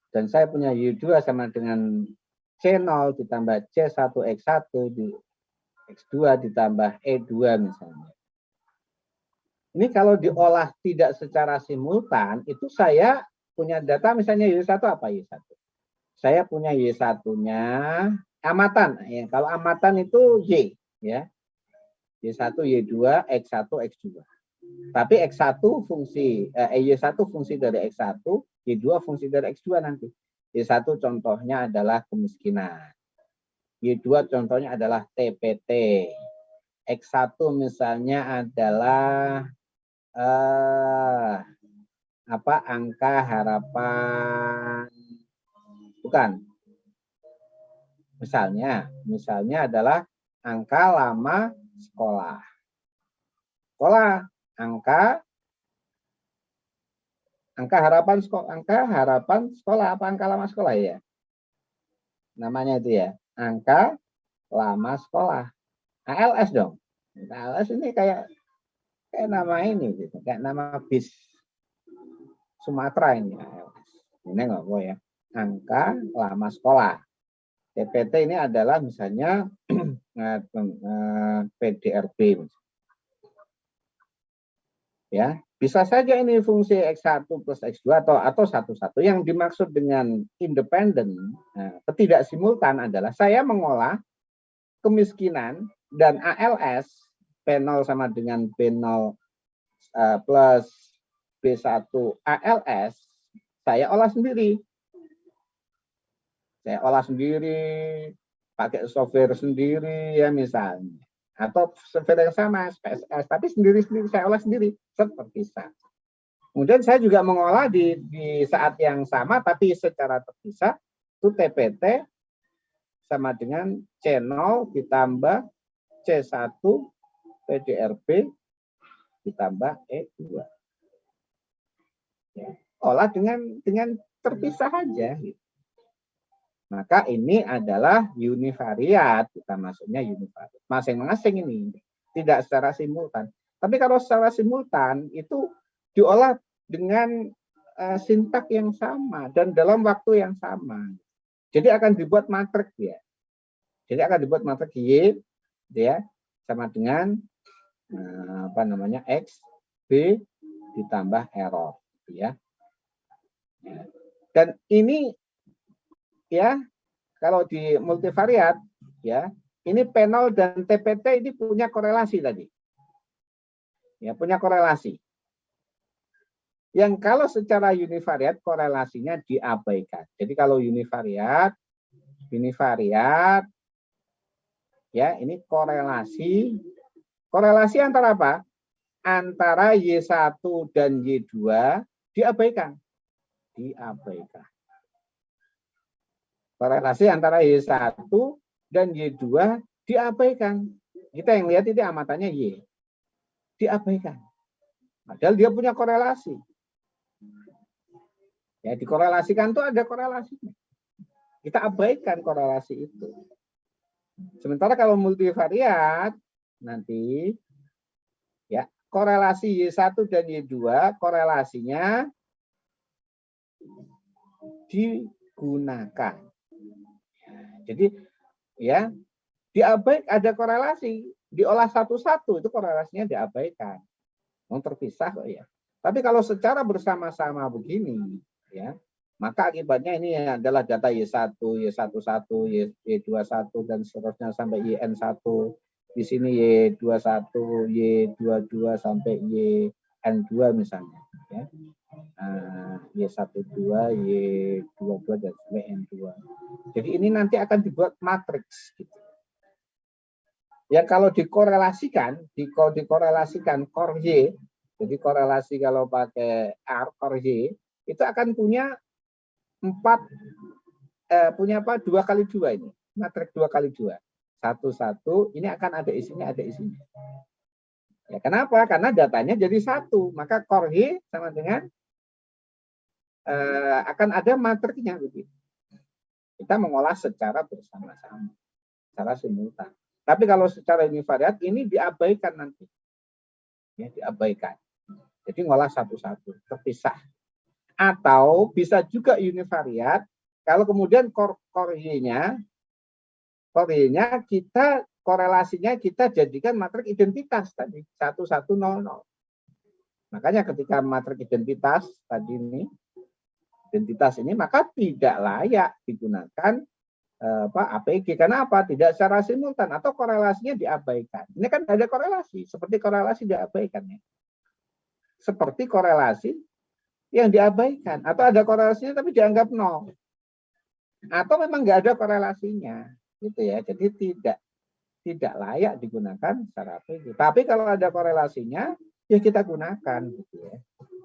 Speaker 1: Dan saya punya Y2 sama dengan C0 ditambah C1X1 di X2 ditambah E2 misalnya. Ini kalau diolah tidak secara simultan, itu saya punya data misalnya Y1 apa Y1? Saya punya Y1-nya amatan. Ya, kalau amatan itu Y, ya. Y1, Y2, X1, X2. Tapi X1 fungsi, Y1 fungsi dari X1, Y2 fungsi dari X2 nanti. Y1 contohnya adalah kemiskinan. Y2 contohnya adalah TPT. X1 misalnya adalah angka harapan, bukan. Misalnya adalah angka lama sekolah. Angka harapan sekolah apa angka lama sekolah ya? Namanya itu ya, angka lama sekolah. ALS dong. ALS ini kayak nama ini gitu, kayak nama bis Sumatera ini ALS. Ini nggak boleh ya. Angka lama sekolah. TPT ini adalah misalnya PDRB. Ya, bisa saja ini fungsi X1 plus X2 atau satu-satu. Yang dimaksud dengan independen, tidak simultan adalah saya mengolah kemiskinan dan ALS, P0 sama dengan B0 plus B1 ALS, saya olah sendiri. Saya olah sendiri, pakai software sendiri ya misalnya. Atau software yang sama, SPSS, tapi sendiri-sendiri, saya olah sendiri, terpisah. Kemudian saya juga mengolah di saat yang sama, tapi secara terpisah, itu TPT sama dengan C0 ditambah C1 PDRB ditambah E2. Ya, olah dengan terpisah aja. Gitu. Maka ini adalah univariat, kita maksudnya univariat. Masing-masing ini tidak secara simultan. Tapi kalau secara simultan itu diolah dengan sintak yang sama dan dalam waktu yang sama. Jadi akan dibuat matriks ya. Jadi akan dibuat matriks Y ya sama dengan X B ditambah error ya. Dan ini ya kalau di multivariat ya ini P0 dan TPT ini punya korelasi tadi ya, punya korelasi yang kalau secara univariat korelasinya diabaikan. Jadi kalau univariat ya ini korelasi antara apa? Antara Y1 dan Y2 diabaikan. Korelasi antara Y1 dan Y2 diabaikan. Kita yang lihat ini amatannya Y. Diabaikan. Padahal dia punya korelasi. Ya, dikorelasikan itu ada korelasinya. Kita abaikan korelasi itu. Sementara kalau multivariat, nanti ya korelasi Y1 dan Y2, korelasinya digunakan. Jadi ya diabaikan, ada korelasi, diolah satu-satu itu korelasinya diabaikan. Mau terpisah kok ya. Tapi kalau secara bersama-sama begini ya, maka akibatnya ini adalah data Y1, Y11, Y21 dan seterusnya sampai YN1. Di sini Y21, Y22 sampai YN2 misalnya ya. Y12, Y22 dan sampai N2. Jadi ini nanti akan dibuat matriks gitu. Ya kalau dikorelasikan core Y, jadi korelasi kalau pakai R core Y itu akan punya 2 kali 2 ini, matriks 2 kali 2. 1 ini akan ada isinya. Ya, kenapa? Karena datanya jadi 1, maka core Y sama dengan akan ada matriksnya begitu. Kita mengolah secara bersama-sama, secara simultan. Tapi kalau secara univariat ini diabaikan nanti. Ya, diabaikan. Jadi ngolah satu-satu, terpisah. Atau bisa juga univariat, Kalau kemudian core-nya kita korelasinya kita jadikan matriks identitas tadi 1100. Makanya ketika matriks identitas tadi ini identitas ini maka tidak layak digunakan APG. Karena apa? Tidak secara simultan atau korelasinya diabaikan. Ini kan ada korelasi, seperti korelasi diabaikan ya. Seperti korelasi yang diabaikan atau ada korelasinya tapi dianggap nol. Atau memang nggak ada korelasinya, gitu ya. Jadi tidak layak digunakan secara APG. Tapi kalau ada korelasinya, ya kita gunakan, gitu ya.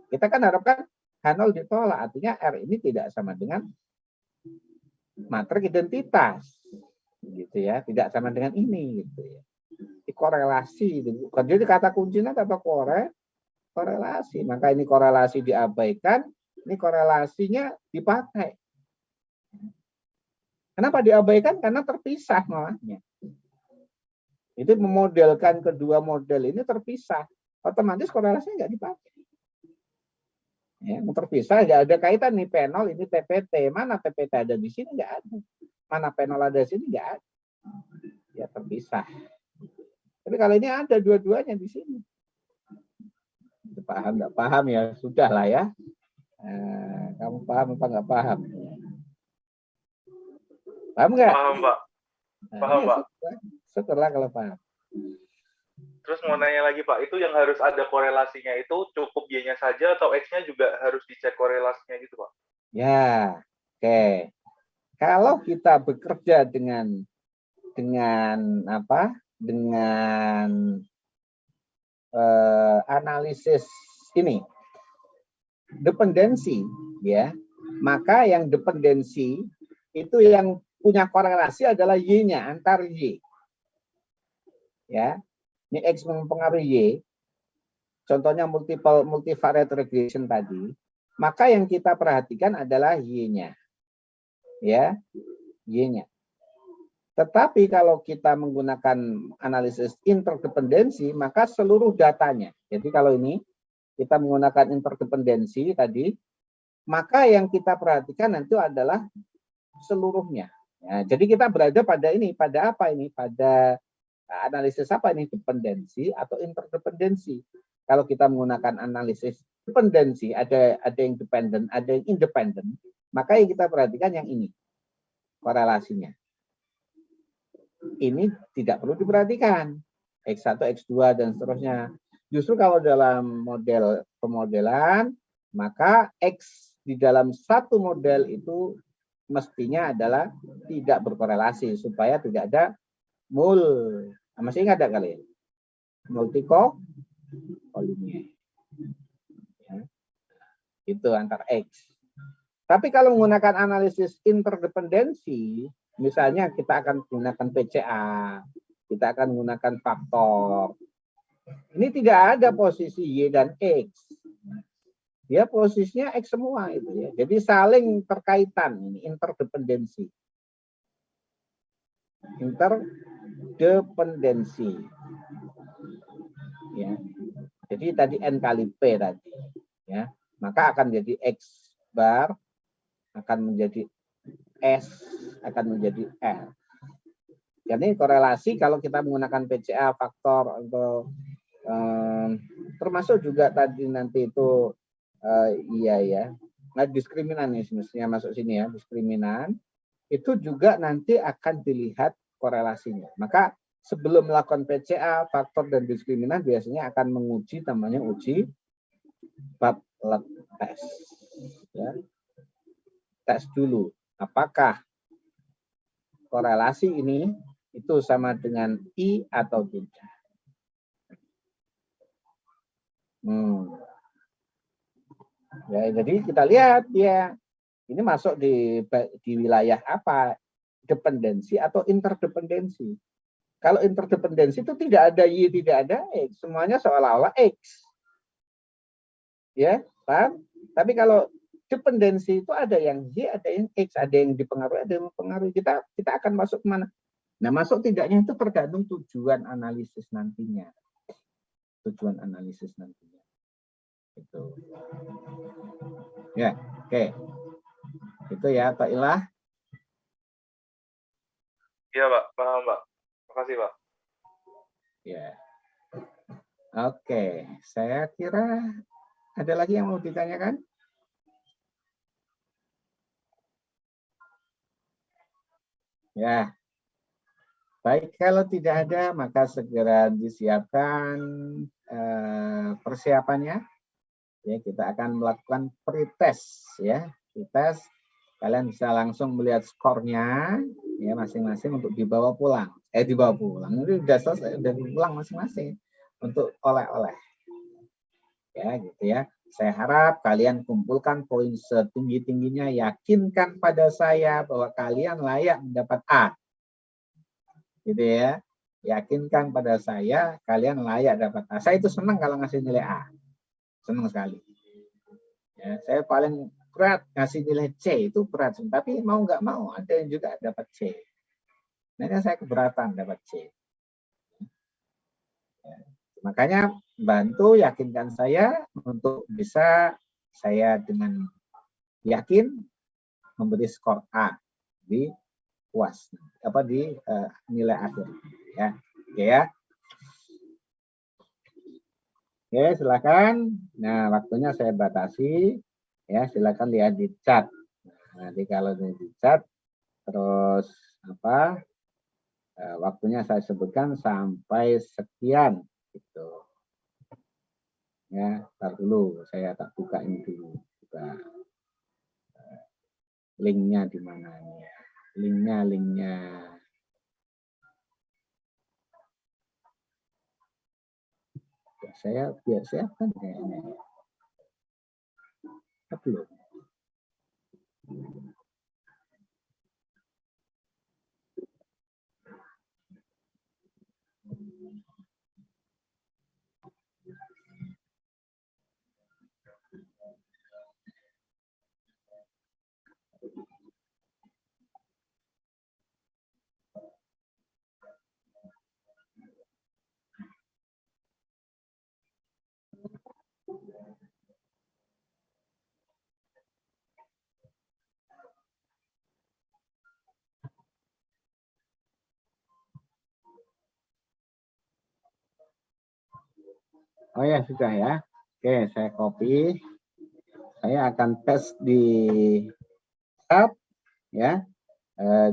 Speaker 1: Kita kan harapkan H0 ditolak, artinya R ini tidak sama dengan matriks identitas, gitu ya, tidak sama dengan ini, gitu ya. Korelasi, jadi kata kuncinya kata korelasi, maka ini korelasi diabaikan, ini korelasinya dipakai. Kenapa diabaikan? Karena terpisah malahnya. Itu memodelkan kedua model ini terpisah, otomatis korelasinya nggak dipakai. Ya, terpisah, nggak ada kaitan nih P0 ini TPT. Mana TPT ada di sini? Nggak ada. Mana P0 ada di sini? Nggak ada. Ya terpisah. Tapi kalau ini ada dua-duanya di sini. Paham nggak paham ya? Sudah lah ya. Kamu paham apa nggak paham? Paham nggak?
Speaker 2: Paham, Pak. Paham, Pak.
Speaker 1: Syukurlah kalau paham.
Speaker 2: Terus mau nanya lagi, Pak, itu yang harus ada korelasinya itu cukup Y-nya saja atau X-nya juga harus dicek korelasinya gitu, Pak?
Speaker 1: Ya, oke. Kalau kita bekerja dengan apa? Dengan analisis ini dependensi, ya, maka yang dependensi itu yang punya korelasi adalah Y-nya, antar Y. Ya, ini X mempengaruhi Y, contohnya multivariate regression tadi, maka yang kita perhatikan adalah Y-nya. Ya, Y-nya. Tetapi kalau kita menggunakan analisis interdependensi, maka seluruh datanya. Jadi kalau ini kita menggunakan interdependensi tadi, maka yang kita perhatikan nanti adalah seluruhnya. Ya, jadi kita berada pada ini, pada apa ini? Pada analisis apa ini? Dependensi atau interdependensi. Kalau kita menggunakan analisis dependensi, ada yang dependent, ada yang independent, maka yang kita perhatikan yang ini, korelasinya. Ini tidak perlu diperhatikan. X1, X2, dan seterusnya. Justru kalau dalam model pemodelan, maka X di dalam satu model itu mestinya adalah tidak berkorelasi, supaya tidak ada masih ingat ada kali ya? Multi-collinear. Ya. Itu antar X. Tapi kalau menggunakan analisis interdependensi, misalnya kita akan menggunakan PCA, kita akan menggunakan faktor. Ini tidak ada posisi Y dan X. Dia posisinya X semua itu ya. Jadi saling terkaitan, ini interdependensi. Interdependensi. Ya. Jadi tadi N kali P tadi, ya. Maka akan jadi X bar akan menjadi S akan menjadi L. Jadi korelasi kalau kita menggunakan PCA faktor atau termasuk juga tadi nanti itu iya ya. Nah, diskriminan nih semestinya masuk sini ya, diskriminan itu juga nanti akan dilihat korelasinya. Maka sebelum melakukan PCA, faktor dan diskriminan biasanya akan menguji namanya uji Bartlett test. Ya. Tes dulu apakah korelasi ini itu sama dengan I atau tidak. Ya, jadi kita lihat ya ini masuk di wilayah apa, dependensi atau interdependensi. Kalau interdependensi itu tidak ada Y, tidak ada X, semuanya seolah-olah X. Ya, paham? Tapi kalau dependensi itu ada yang Y, ada yang X, ada yang dipengaruhi, ada yang mempengaruhi. Kita akan masuk kemana? Nah, masuk tidaknya itu tergantung tujuan analisis nantinya. Tujuan analisis nantinya. Itu. Ya, oke. Itu ya, Pak Ilah.
Speaker 2: Iya, Pak. Paham, Pak. Makasih, Pak.
Speaker 1: Ya. Oke, saya kira ada lagi yang mau ditanyakan? Ya. Baik, kalau tidak ada, maka segera disiapkan persiapannya. Ya, kita akan melakukan pretest ya. Pretest, kalian bisa langsung melihat skornya ya masing-masing untuk dibawa pulang. Dibawa pulang. Ini sudah selesai, sudah pulang masing-masing untuk oleh-oleh. Ya, gitu ya. Saya harap kalian kumpulkan poin setinggi-tingginya, yakinkan pada saya bahwa kalian layak mendapat A. Gitu ya, yakinkan pada saya kalian layak dapat A. Saya itu senang kalau ngasih nilai A, senang sekali ya. Saya paling berat ngasih nilai C, itu berat, tapi mau nggak mau ada yang juga dapat C. Nah, saya keberatan dapat C ya. Makanya bantu yakinkan saya untuk bisa saya dengan yakin memberi skor A di UAS, di nilai akhir ya. Oke ya. Oke, silakan. Nah, waktunya saya batasi. Ya, silakan lihat di chat. Nanti kalau di chat, terus waktunya saya sebutkan sampai sekian. Gitu. Ya, ntar dulu saya tak bukain dulu. Buka linknya di mana nih? Linknya. Saya biar siapkan kayaknya. Belum. Oh ya, sudah ya. Oke, saya copy. Saya akan tes di chat ya.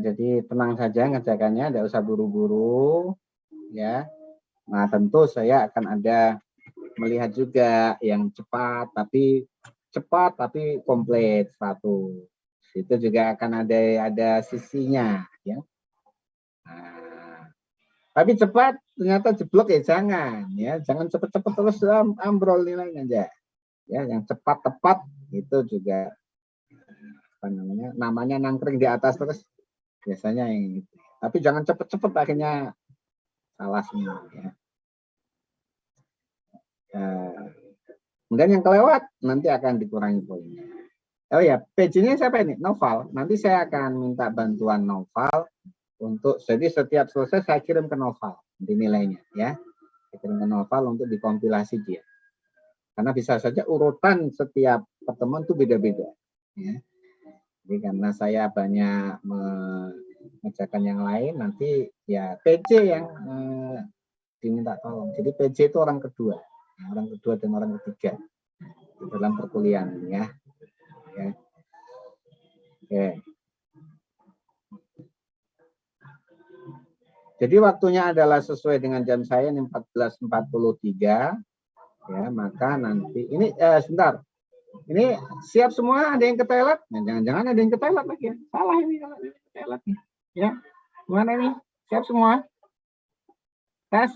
Speaker 1: Jadi tenang saja ngerjakannya, tidak usah buru-buru ya. Nah, tentu saya akan ada melihat juga yang cepat tapi komplit 100. Itu juga akan ada sisinya ya. Nah, tapi cepat ternyata jeblok ya jangan cepet-cepet terus ambrol nilainya aja. Ya, yang cepat tepat itu juga namanya nangkring di atas terus biasanya yang itu. Tapi jangan cepet-cepet akhirnya salah semua ya. Kemudian yang kelewat nanti akan dikurangi poinnya. Oh ya, PJ-nya siapa ini? Noval. Nanti saya akan minta bantuan Noval untuk, jadi setiap selesai saya kirim ke Noval di nilainya ya. Saya kirim ke Noval untuk dikompilasi dia. Karena bisa saja urutan setiap pertemuan itu beda-beda ya. Jadi karena saya banyak mengerjakan yang lain, nanti ya PJ yang diminta tolong. Jadi PJ itu orang kedua dan orang ketiga di dalam perkuliahan ya. Ya. Oke. Jadi waktunya adalah sesuai dengan jam saya ini 14.43 ya, maka nanti ini sebentar. Ini siap semua, ada yang ke toilet? Nah, jangan-jangan ada yang ke toilet lagi ya. Salah ini kalau ke toilet nih. Ya. Gimana nih? Siap semua? Tes.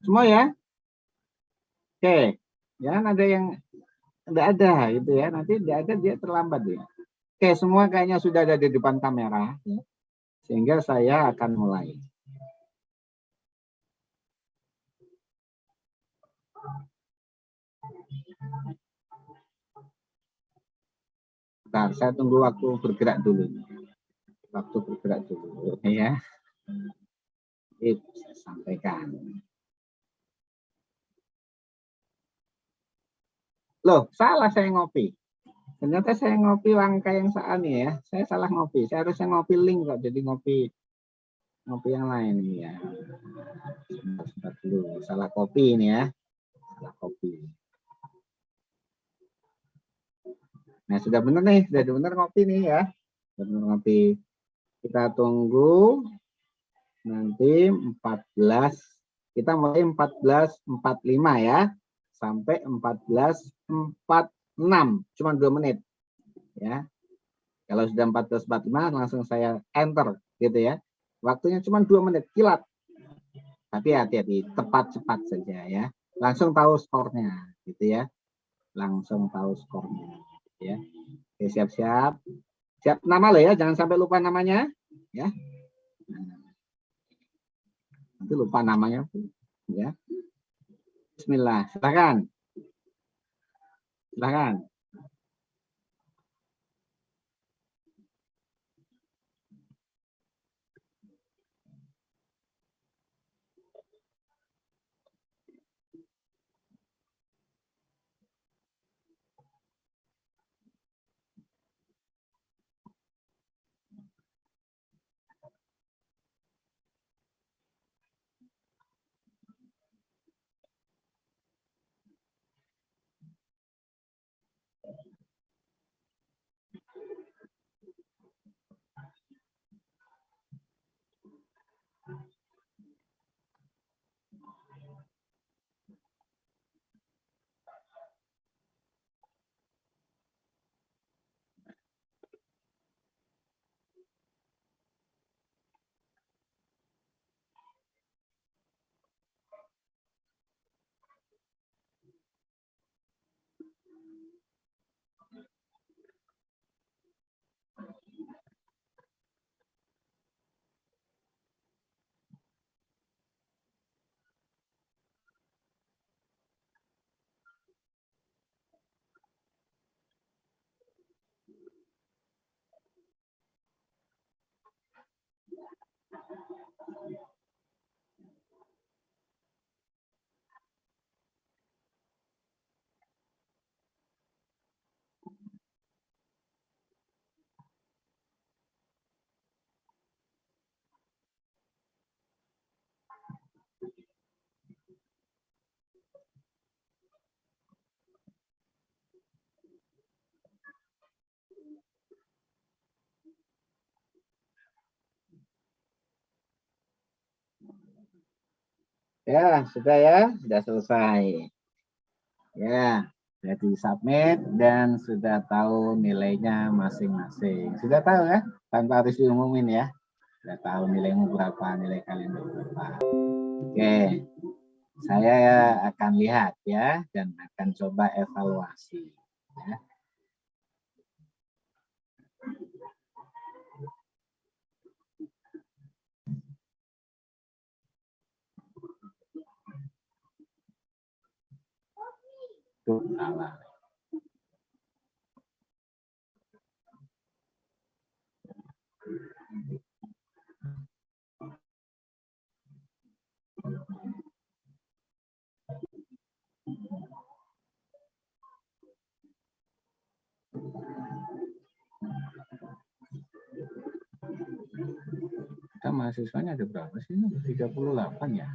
Speaker 1: Semua ya? Oke. Jangan ada yang tidak ada gitu ya. Nanti tidak ada dia terlambat ya. Oke, semua kayaknya sudah ada di depan kamera ya. Sehingga saya akan mulai. Bentar, saya tunggu waktu bergerak dulu. Waktu bergerak dulu ya. Itu saya sampaikan. Loh, salah saya ngopi. Ternyata saya ngopi Wangka yang saat nih ya. Saya salah ngopi. Saya harusnya ngopi link kok. Jadi ngopi yang lain ya. Sebentar dulu. Salah kopi ini ya. Salah kopi. Nah sudah benar nih. Sudah benar ngopi nih ya. Sudah benar ngopi. Kita tunggu nanti 14. Kita mulai 14.45 ya. Sampai 14.46. Cuma 2 menit. Ya. Kalau sudah 14.45 langsung saya enter gitu ya. Waktunya cuma 2 menit, kilat. Tapi hati-hati, tepat cepat saja ya. Langsung tahu skornya gitu ya. Langsung tahu skornya ya. Oke, siap-siap. Siap nama lo ya, jangan sampai lupa namanya ya. Nanti lupa namanya ya. Bismillah, silakan. Silakan. Ya, sudah ya, sudah selesai. Ya, sudah di-submit dan sudah tahu nilainya masing-masing. Sudah tahu ya, tanpa harus diumumin ya. Sudah tahu nilaimu berapa, nilai kalian berapa. Oke, saya akan lihat ya dan akan coba evaluasi. Ya. Tuh, salah. Kita mahasiswanya ada berapa sih? 38 ya.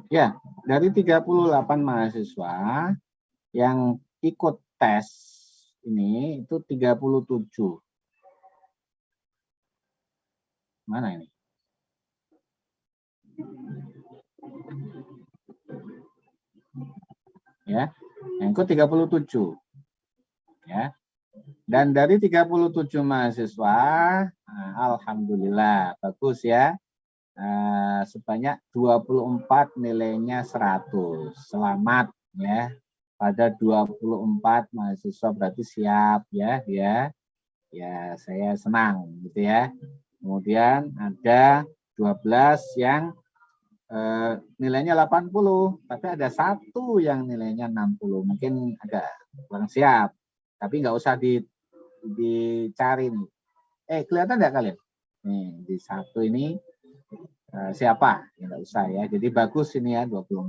Speaker 1: Ya, dari 38 mahasiswa yang ikut tes ini itu 37. Mana ini? Ya, yang ikut 37. Ya. Dan dari 37 mahasiswa, alhamdulillah bagus ya. Sebanyak 24 nilainya 100. Selamat ya. Pada 24 mahasiswa berarti siap ya, ya. Ya, saya senang gitu ya. Kemudian ada 12 yang nilainya 80, tapi ada satu yang nilainya 60. Mungkin agak kurang siap. Tapi nggak usah dicari nih. Kelihatan nggak kalian? Nih, di satu ini siapa? Ya, nggak usah ya. Jadi bagus ini ya 24.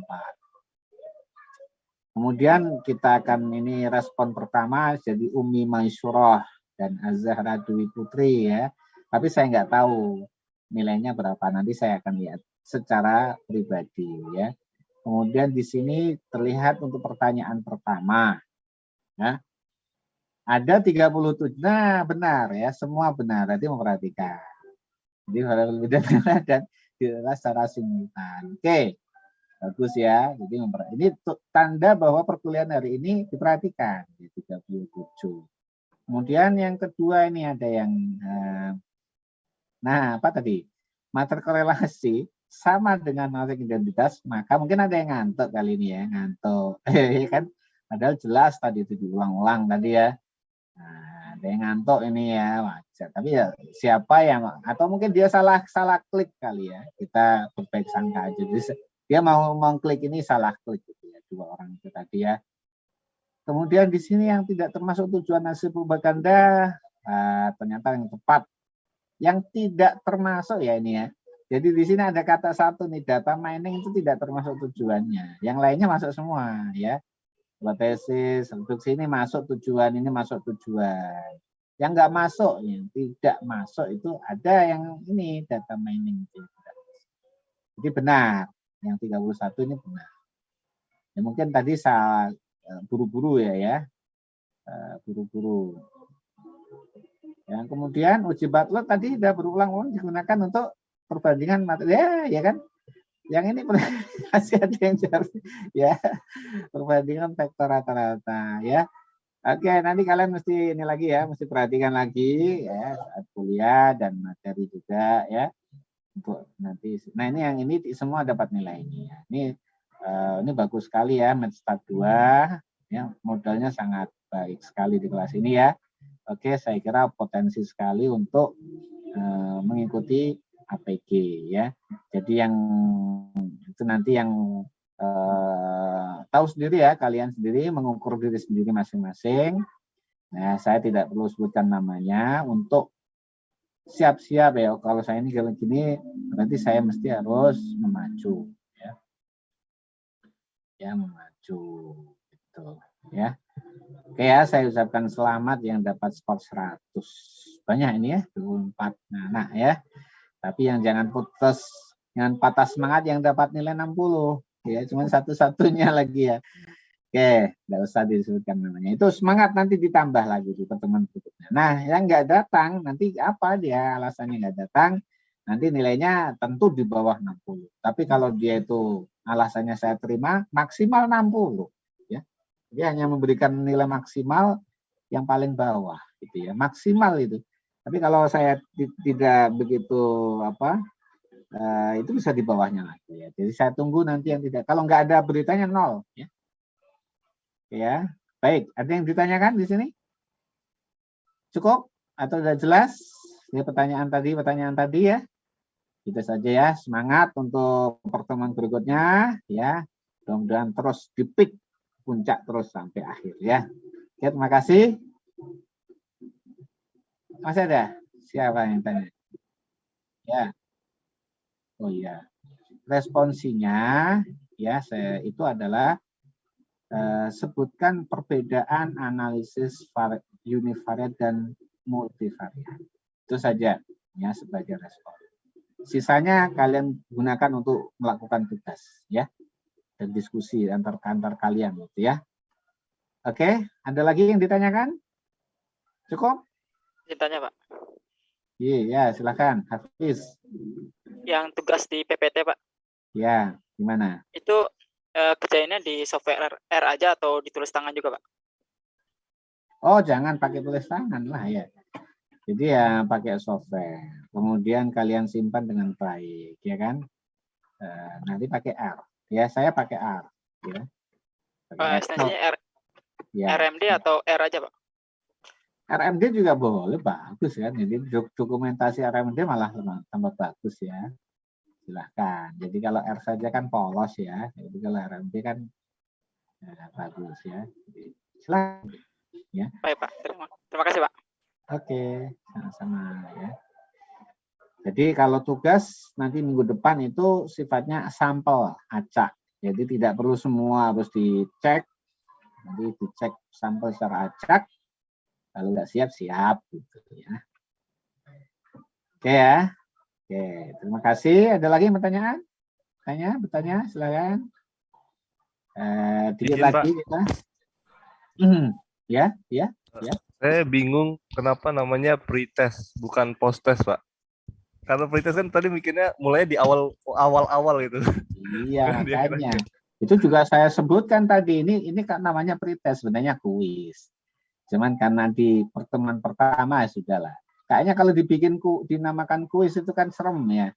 Speaker 1: Kemudian kita akan ini respon pertama jadi Umi Maisyurah dan Az-Zahra Dwi Putri ya. Tapi saya nggak tahu nilainya berapa. Nanti saya akan lihat secara pribadi ya. Kemudian di sini terlihat untuk pertanyaan pertama. Ya. Ada 37. Nah, benar ya, semua benar. Nanti memperhatikan. Jadi berbeda dan diolah secara simultan. Oke. Bagus ya. Jadi ini tanda bahwa perkuliahan hari ini diperhatikan di 37. Kemudian yang kedua ini ada yang nah, apa tadi? Mater korelasi sama dengan mater identitas, maka mungkin ada yang ngantuk kali ini ya, ngantuk. Kan padahal jelas tadi itu diulang-ulang tadi ya. Nah, ada yang ngantuk ini ya, wajar. Tapi ya siapa yang atau mungkin dia salah klik kali ya. Kita berbaik sangka aja. Jadi, dia mau klik ini salah klik gitu ya, dua orang itu tadi ya. Kemudian di sini yang tidak termasuk tujuan hasil propaganda, ternyata yang tepat. Yang tidak termasuk ya ini ya. Jadi di sini ada kata satu nih, data mining itu tidak termasuk tujuannya. Yang lainnya masuk semua ya. Hipotesis, reduksi ini masuk tujuan, ini masuk tujuan. Yang nggak masuk, yang tidak masuk itu ada yang ini data mining. Jadi benar, yang 31 ini benar. Ya, mungkin tadi salah buru-buru ya. Buru-buru. Yang kemudian uji Bartlett tadi sudah berulang-ulang digunakan untuk perbandingan materi ya kan. Yang ini masih ada yang jauh ya. Perbandingan vektor rata-rata ya. Oke, nanti kalian mesti ini lagi ya, mesti perhatikan lagi ya saat kuliah dan materi juga ya. Untuk nanti. Nah, ini yang ini semua dapat nilai ini ya. Ini bagus sekali ya, Metstat 2 ya, modalnya sangat baik sekali di kelas ini ya. Oke, saya kira potensi sekali untuk mengikuti APG ya. Jadi yang itu nanti yang tahu sendiri ya, kalian sendiri mengukur diri sendiri masing-masing. Nah, saya tidak perlu sebutkan namanya untuk siap-siap ya. Kalau saya ini kalau gini, berarti saya mesti harus memacu ya. Ya, memacu gitu ya. Oke ya, saya ucapkan selamat yang dapat skor 100. Banyak ini ya, 24 anak ya. Tapi yang jangan putus, jangan patah semangat yang dapat nilai 60. Ya, cuma satu-satunya lagi ya. Oke, enggak usah disebutkan namanya. Itu semangat nanti ditambah lagi di pertemuan berikutnya. Nah, yang enggak datang, nanti apa dia alasannya enggak datang, nanti nilainya tentu di bawah 60. Tapi kalau dia itu alasannya saya terima, maksimal 60. Dia hanya memberikan nilai maksimal yang paling bawah gitu ya, maksimal itu. Tapi kalau saya tidak begitu itu bisa di bawahnya lagi ya. Jadi saya tunggu nanti yang tidak. Kalau nggak ada beritanya 0 ya. Ya, baik. Ada yang ditanyakan di sini? Cukup atau sudah jelas? Ya pertanyaan tadi ya. Itu saja ya. Semangat untuk pertemuan berikutnya ya. Mudah-mudahan terus dipik puncak terus sampai akhir ya. Oke, terima kasih. Masih ada? Siapa yang tanya? Ya. Oh iya. Responsinya ya itu adalah sebutkan perbedaan analisis univariat dan multivariat. Itu saja ya sebagai respon. Sisanya kalian gunakan untuk melakukan tugas ya. Dan diskusi antar kalian gitu ya. Oke, ada lagi yang ditanyakan? Cukup?
Speaker 3: Ditanya, Pak.
Speaker 1: Iya, silakan. Hafiz.
Speaker 3: Yang tugas di PPT, Pak.
Speaker 1: Ya, gimana?
Speaker 3: Itu kerjainnya di software R aja atau ditulis tangan juga, Pak?
Speaker 1: Oh, jangan pakai tulis tangan lah ya. Jadi ya pakai software. Kemudian kalian simpan dengan baik, ya kan? Nanti pakai R. Ya, saya pakai R. Ya.
Speaker 3: Ekstensinya
Speaker 1: ya.
Speaker 3: RMD atau R aja, Pak?
Speaker 1: RMD juga boleh, bagus kan. Jadi dokumentasi RMD malah tambah bagus ya. Silahkan. Jadi kalau R saja kan polos ya. Jadi kalau RMD kan bagus ya. Jadi, silahkan. Ya.
Speaker 3: Baik, Pak. Terima kasih, Pak.
Speaker 1: Oke, sama-sama ya. Jadi kalau tugas nanti minggu depan itu sifatnya sampel, acak. Jadi tidak perlu semua harus dicek, Nanti dicek sampel secara acak. Kalau nggak siap gitu ya. Oke ya. Oke, terima kasih. Ada lagi yang bertanyaan? Bertanya, silakan. Dikit
Speaker 4: Izin,
Speaker 1: lagi
Speaker 4: Pak.
Speaker 1: kita. Ya.
Speaker 4: Saya bingung kenapa namanya pretest bukan post-test, Pak. Karena pretest kan tadi mikirnya mulainya di awal-awal gitu.
Speaker 1: Iya, makanya. Itu juga saya sebutkan tadi, ini kan namanya pretest, sebenarnya kuis. Cuman karena di pertemuan pertama ya sudahlah. Kayaknya kalau dinamakan kuis itu kan serem ya.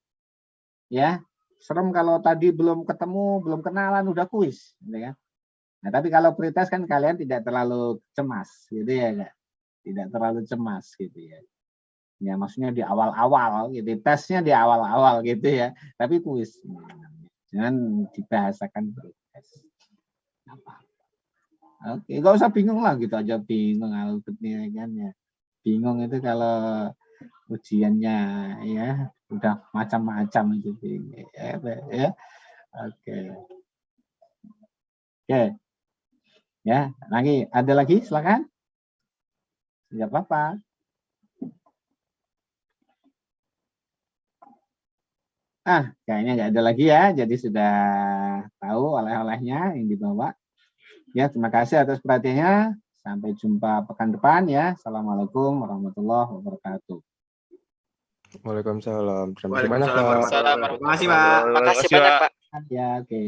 Speaker 1: Ya, serem kalau tadi belum ketemu, belum kenalan udah kuis, gitu kan. Nah, tapi kalau pretest kan kalian tidak terlalu cemas, gitu ya, enggak? Tidak terlalu cemas gitu ya. Ya, maksudnya di awal-awal gitu, tesnya di awal-awal gitu ya. Tapi kuis. Jangan dibahasakan pretest. Apa? Oke, nggak usah bingung lah gitu aja bingung algoritmnya kan ya. Bingung itu kalau ujiannya ya udah macam-macam itu ya. Oke. Ya, ada lagi silakan. Tidak apa-apa. Kayaknya nggak ada lagi ya. Jadi sudah tahu oleh-olehnya yang dibawa. Ya, terima kasih atas perhatiannya. Sampai jumpa pekan depan ya. Assalamualaikum warahmatullahi wabarakatuh.
Speaker 4: Waalaikumsalam.
Speaker 5: Waalaikumsalam warahmatullahi wabarakatuh. Terima kasih, Pak.
Speaker 3: Makasih banyak, Pak.
Speaker 1: Ya, oke.